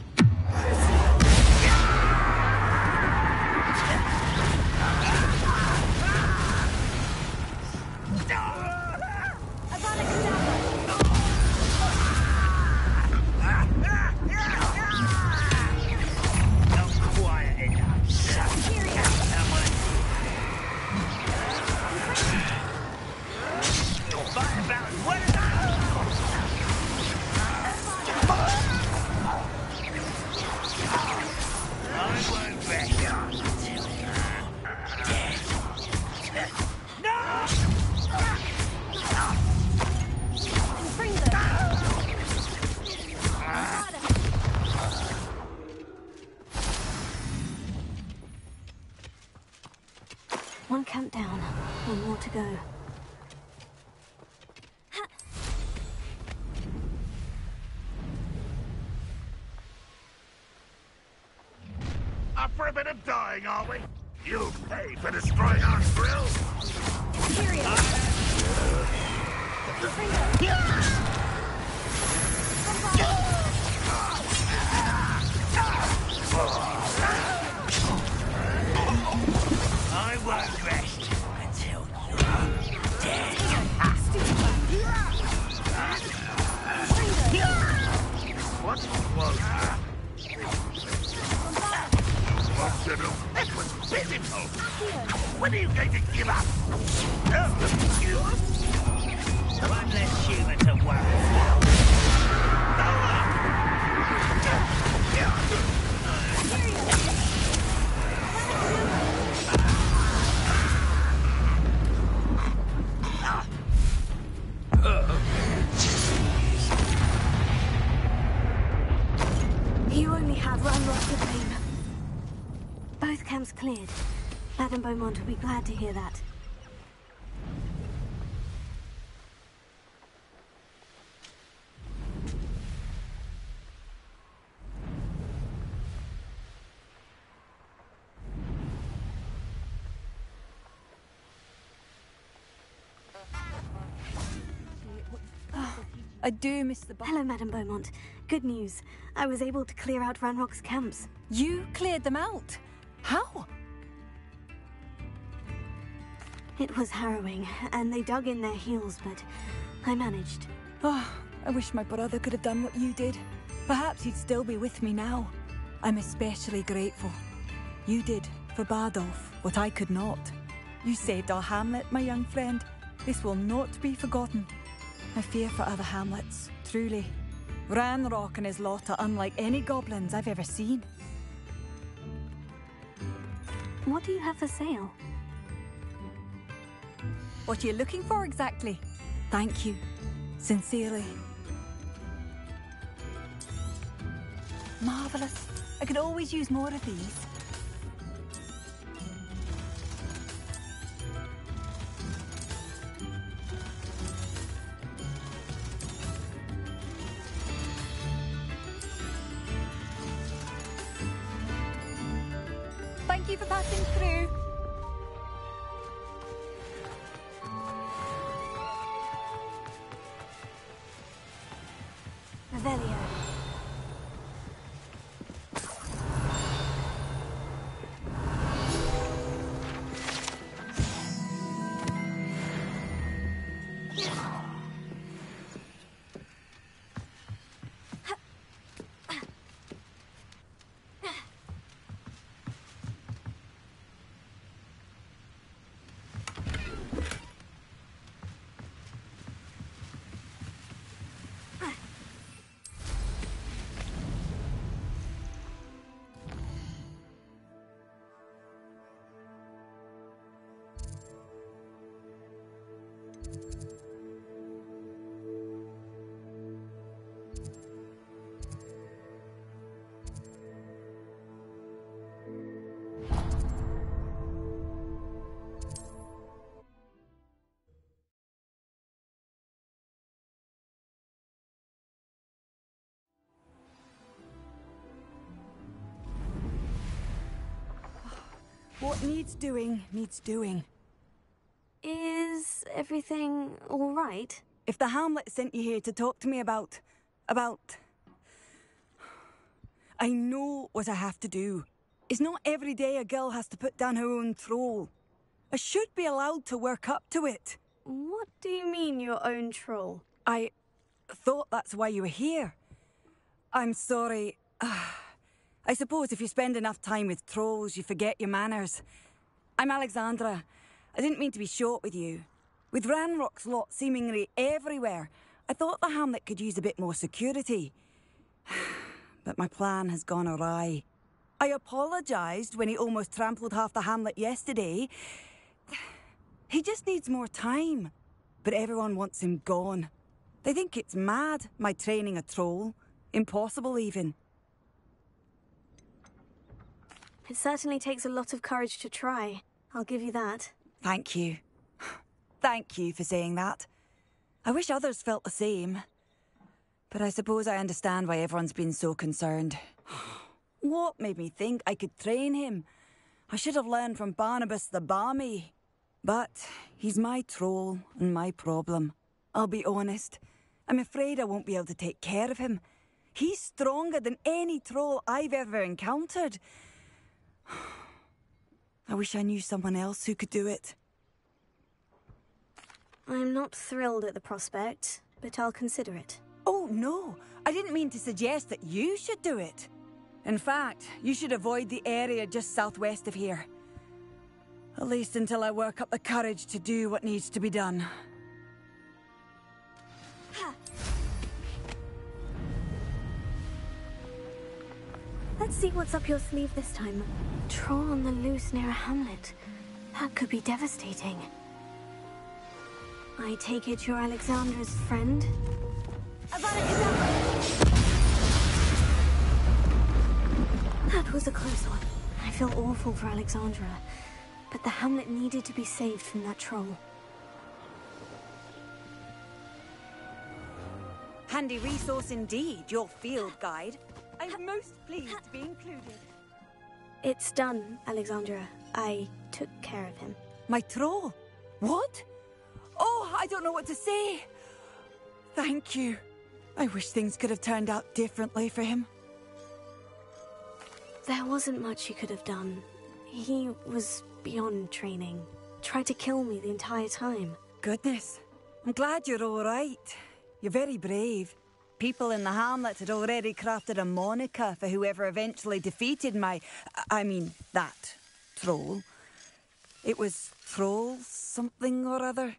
One camp down, one more to go. Up for a bit of dying, are we? You pay for destroying our grill. I won't rest until you're dead. What was that? That was pitiful. When are you going to give up? One less human to worry about. You only have Ranrock to blame. Both camps cleared. Madame Beaumont will be glad to hear that. I do miss the... Hello, Madame Beaumont. Good news. I was able to clear out Ranrock's camps. You cleared them out? How? It was harrowing, and they dug in their heels, but I managed. Oh, I wish my brother could have done what you did. Perhaps he'd still be with me now. I'm especially grateful. You did, for Bardolph, what I could not. You saved our hamlet, my young friend. This will not be forgotten. I fear for other hamlets, truly. Ranrock and his lot are unlike any goblins I've ever seen. What do you have for sale? What are you looking for exactly? Thank you. Sincerely. Marvellous. I could always use more of these. Thank you for passing through. Revelio. What needs doing, needs doing. Is everything all right? If the Hamlet sent you here to talk to me about... I know what I have to do. It's not every day a girl has to put down her own troll. I should be allowed to work up to it. What do you mean, your own troll? I thought that's why you were here. I'm sorry. I suppose if you spend enough time with trolls, you forget your manners. I'm Alexandra. I didn't mean to be short with you. With Ranrock's lot seemingly everywhere, I thought the Hamlet could use a bit more security. But my plan has gone awry. I apologised when he almost trampled half the Hamlet yesterday. He just needs more time. But everyone wants him gone. They think it's mad, my training a troll. Impossible, even. It certainly takes a lot of courage to try. I'll give you that. Thank you. Thank you for saying that. I wish others felt the same. But I suppose I understand why everyone's been so concerned. What made me think I could train him? I should have learned from Barnabas the Barmy. But he's my troll and my problem. I'll be honest. I'm afraid I won't be able to take care of him. He's stronger than any troll I've ever encountered. I wish I knew someone else who could do it. I'm not thrilled at the prospect, but I'll consider it. Oh, no. I didn't mean to suggest that you should do it. In fact, you should avoid the area just southwest of here. At least until I work up the courage to do what needs to be done. Let's see what's up your sleeve this time. Troll on the loose near a hamlet. That could be devastating. I take it you're Alexandra's friend? That was a close one. I feel awful for Alexandra, but the hamlet needed to be saved from that troll. Handy resource indeed, your field guide. I'm most pleased to be included. It's done, Alexandra. I took care of him. My troll? What? Oh, I don't know what to say. Thank you. I wish things could have turned out differently for him. There wasn't much you could have done. He was beyond training. Tried to kill me the entire time. Goodness. I'm glad you're all right. You're very brave. People in the hamlet had already crafted a moniker for whoever eventually defeated that troll. It was Troll something or other.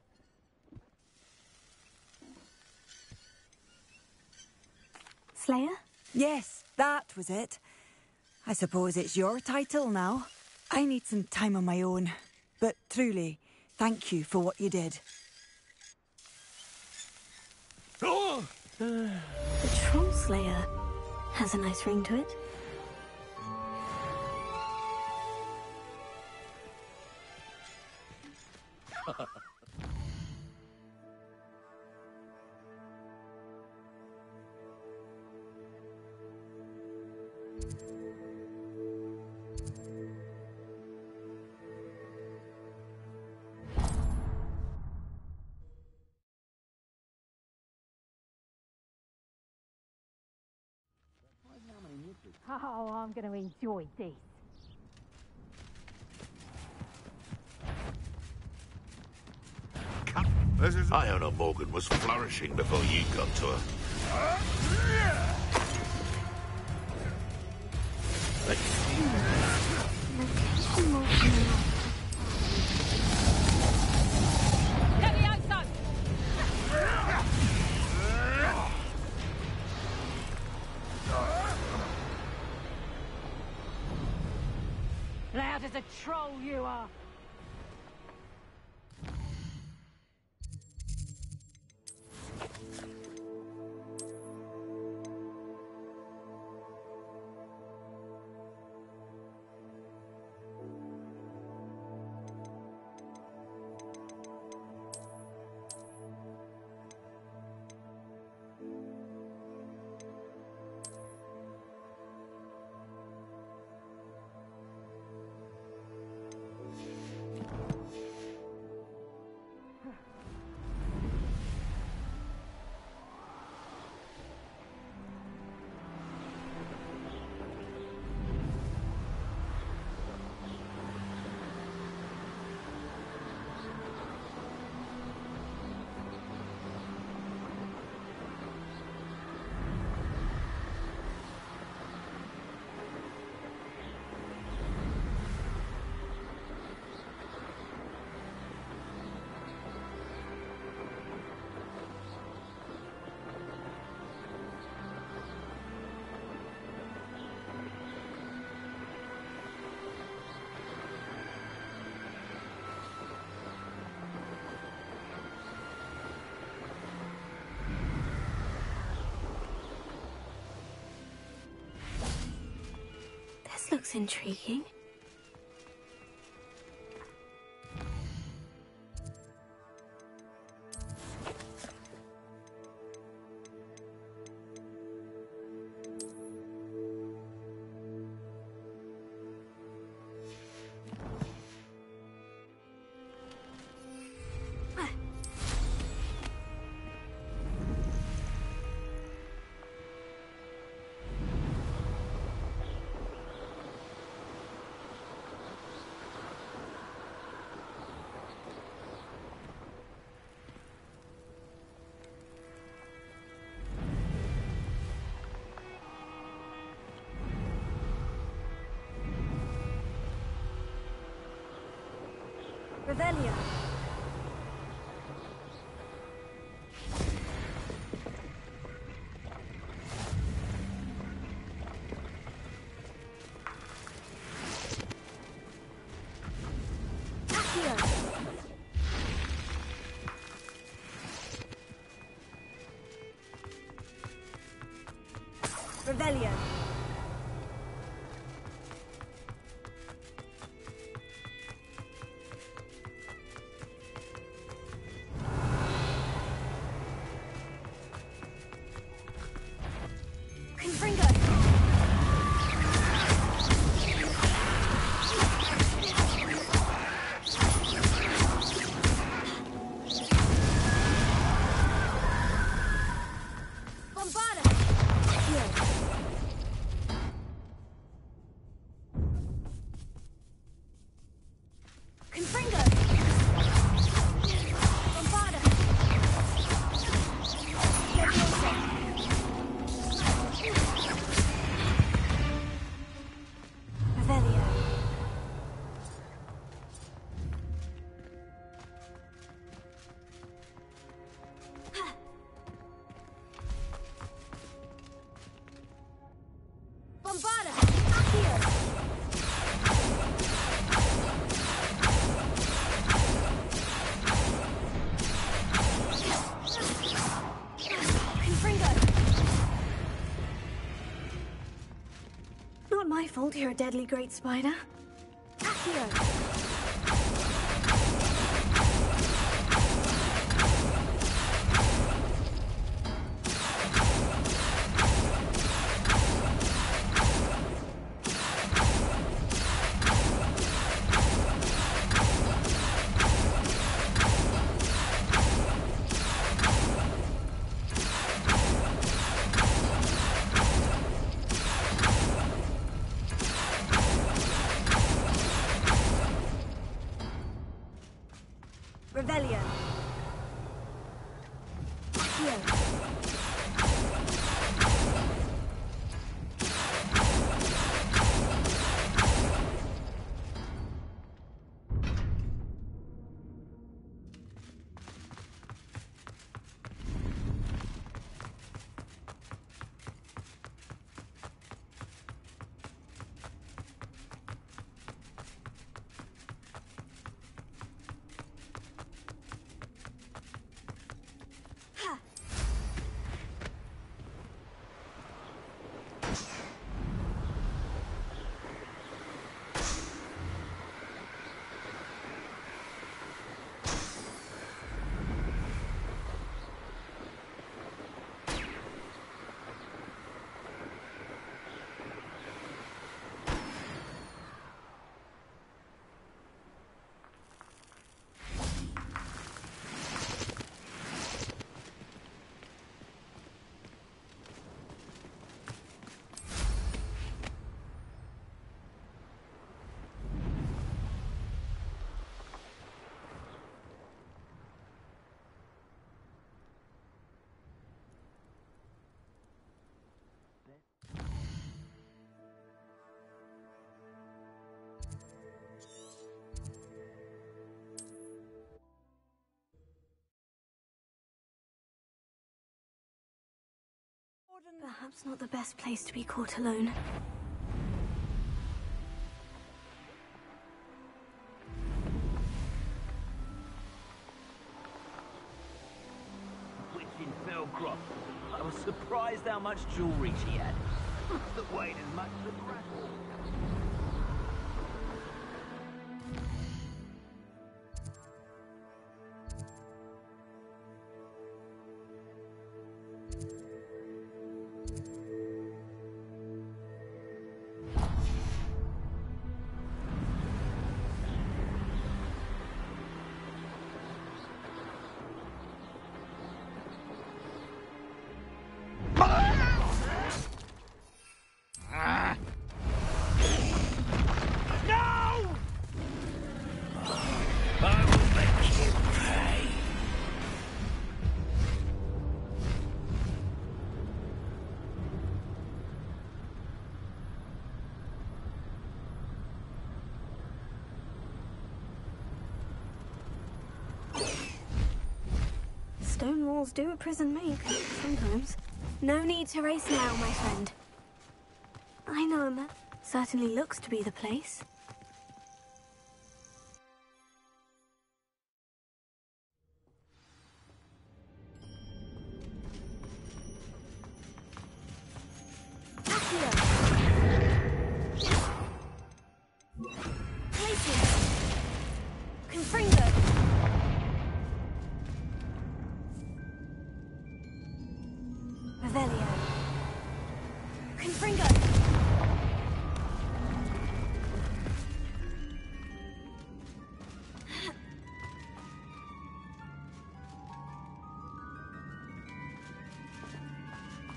Slayer? Yes, that was it. I suppose it's your title now. I need some time on my own. But truly, thank you for what you did. The Troll Slayer has a nice ring to it. Oh, I'm going to enjoy this. Iona Morgan was flourishing before you got to her. Loud as a troll you are. looks intriguing. Revelio. Revelio. Not my fault you're a deadly great spider. Accio! Revelio. Accio. Perhaps not the best place to be caught alone. Witch in Fellcroft. I was surprised how much jewelry she had. That weighed as much as a grapple. walls do a prison make, sometimes. No need to race now, my friend. I know him. Certainly looks to be the place.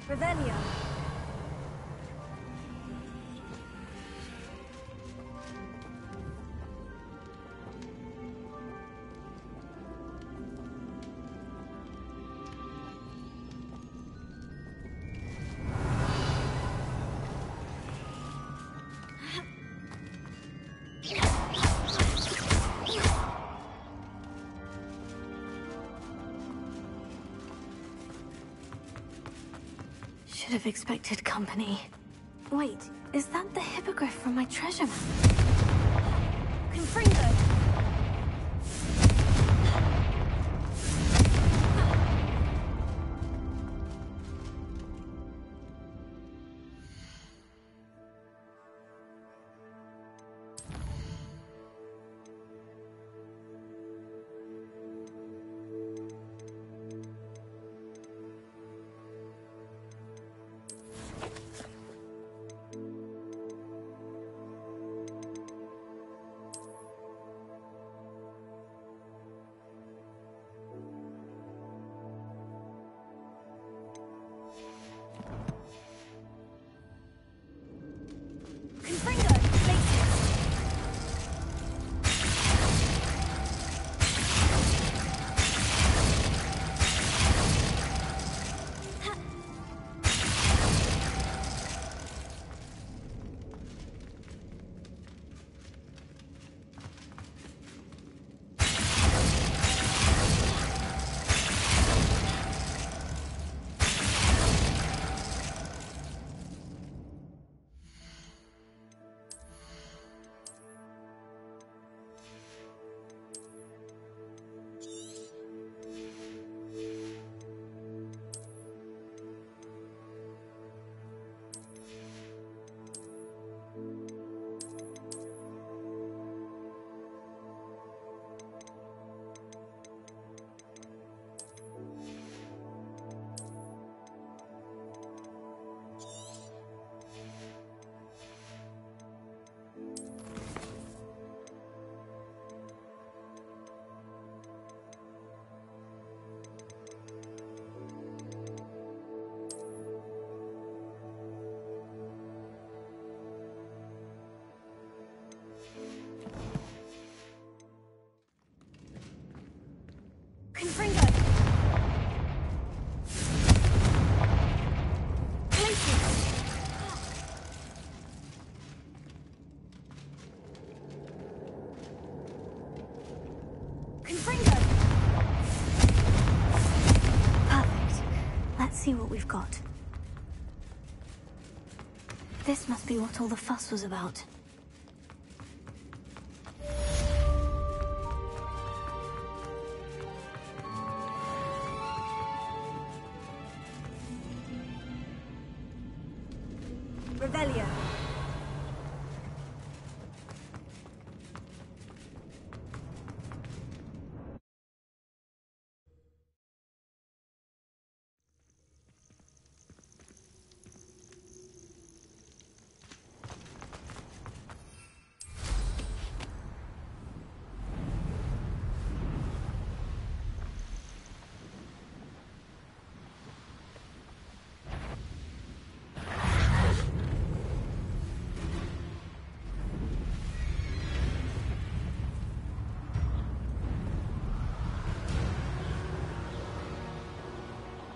Revelio. Should have expected company. Wait, is that the hippogriff from my treasure map? Confringo! Confringo! Confringo! Perfect. Let's see what we've got. This must be what all the fuss was about. Revelio.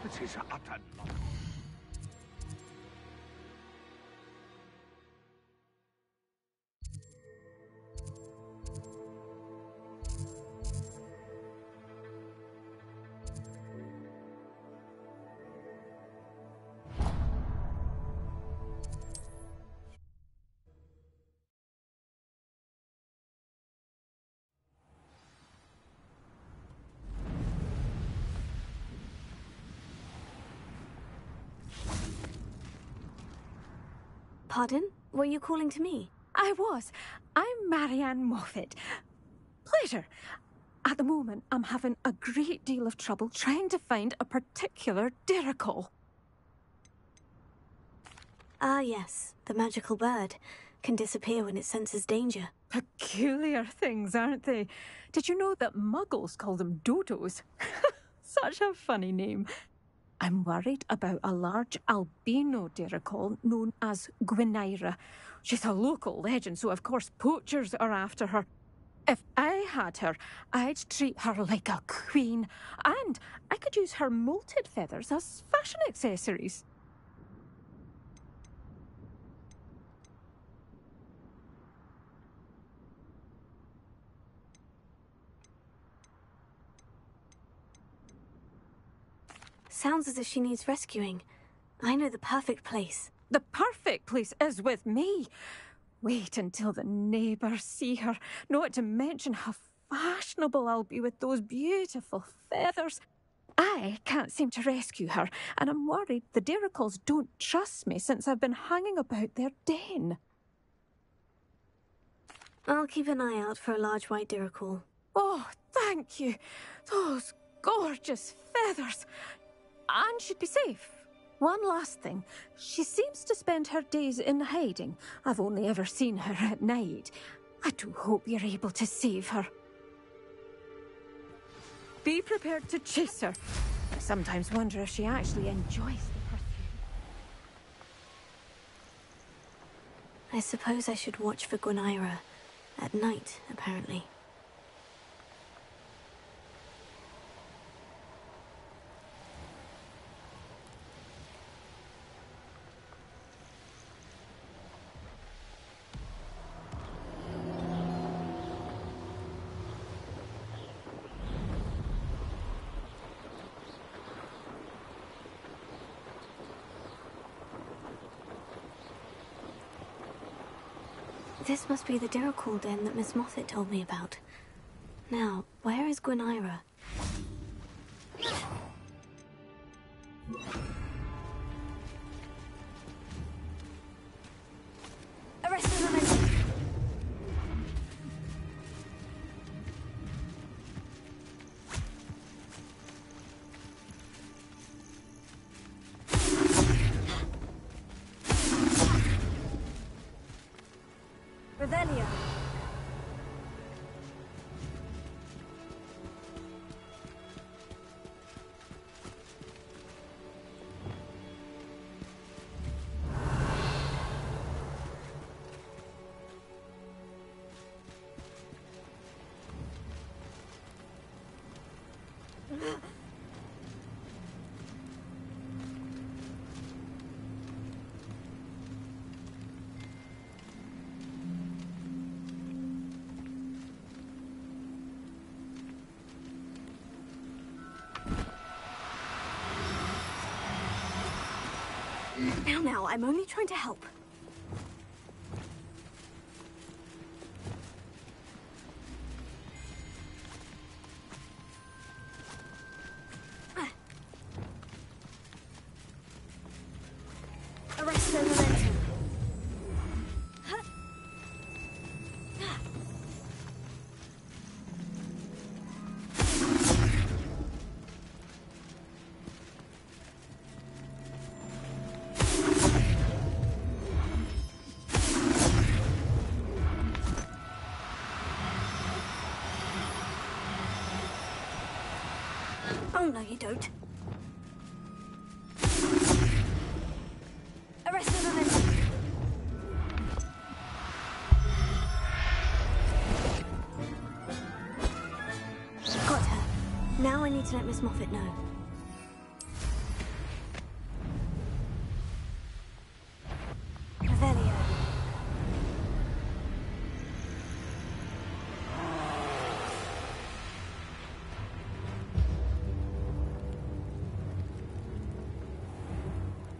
It is utter nonsense. Pardon? Were you calling to me? I was. I'm Marianne Moffat. Pleasure. At the moment, I'm having a great deal of trouble trying to find a particular dirical. Ah, yes. The magical bird. Can disappear when it senses danger. Peculiar things, aren't they? Did you know that muggles call them dodos? Such a funny name. I'm worried about a large albino dirical known as Gwynaira. She's a local legend, so of course poachers are after her. If I had her, I'd treat her like a queen, and I could use her molted feathers as fashion accessories. Sounds as if she needs rescuing. I know the perfect place. The perfect place is with me. Wait until the neighbours see her, not to mention how fashionable I'll be with those beautiful feathers. I can't seem to rescue her, and I'm worried the diricals don't trust me since I've been hanging about their den. I'll keep an eye out for a large white dirical. Oh, thank you. Those gorgeous feathers. And she'd be safe. One last thing. She seems to spend her days in hiding. I've only ever seen her at night. I do hope you're able to save her. Be prepared to chase her. I sometimes wonder if she actually enjoys the pursuit. I suppose I should watch for Gwynaira. At night, apparently. This must be the dirical den that Miss Moffat told me about. Now, where is Gwynaira? Arrest the momentum! Revelio. Now, I'm only trying to help. Arrest the momentum. Oh, no, you don't. Arrest the momentum. Got her. Now I need to let Miss Moffat know. Revelio.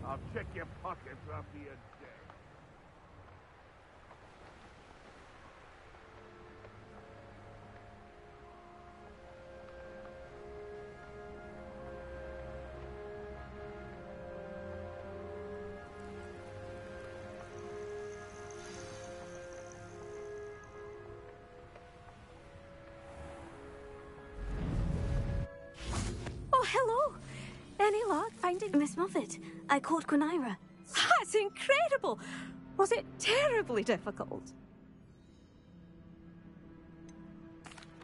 I'll check your pockets after you're dead. luck finding... Miss Moffat, I caught Quinaira. That's incredible! Was it terribly difficult?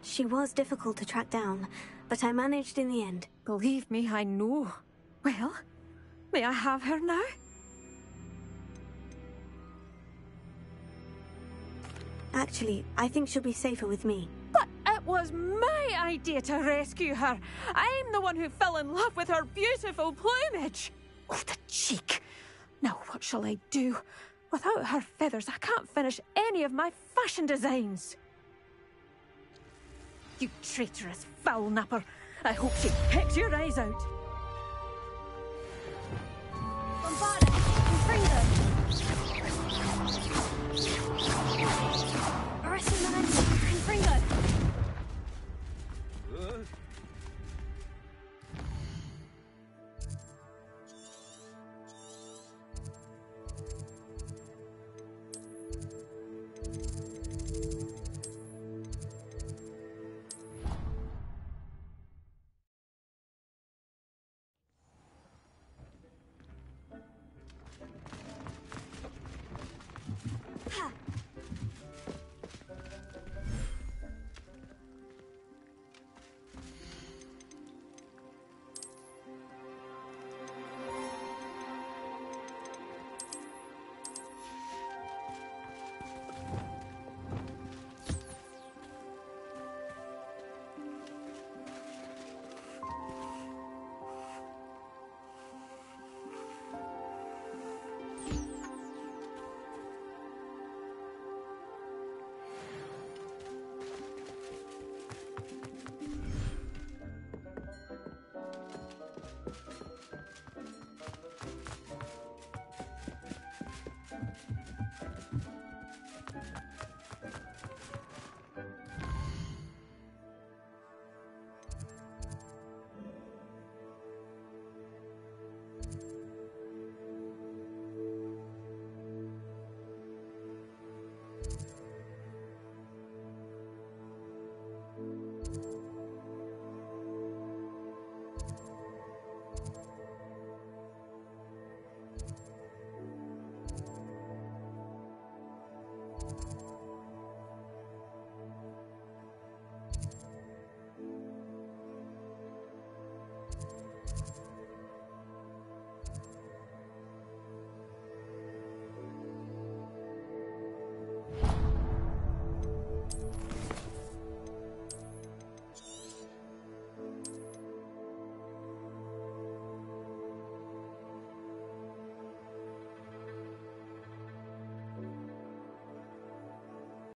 She was difficult to track down, but I managed in the end. Believe me, I know. Well, may I have her now? Actually, I think she'll be safer with me. But it was my idea to rescue her. I'm the one who fell in love with her beautiful plumage. Oh, the cheek. Now what shall I do? Without her feathers, I can't finish any of my fashion designs. You traitorous foul napper. I hope she pecks your eyes out. Somebody!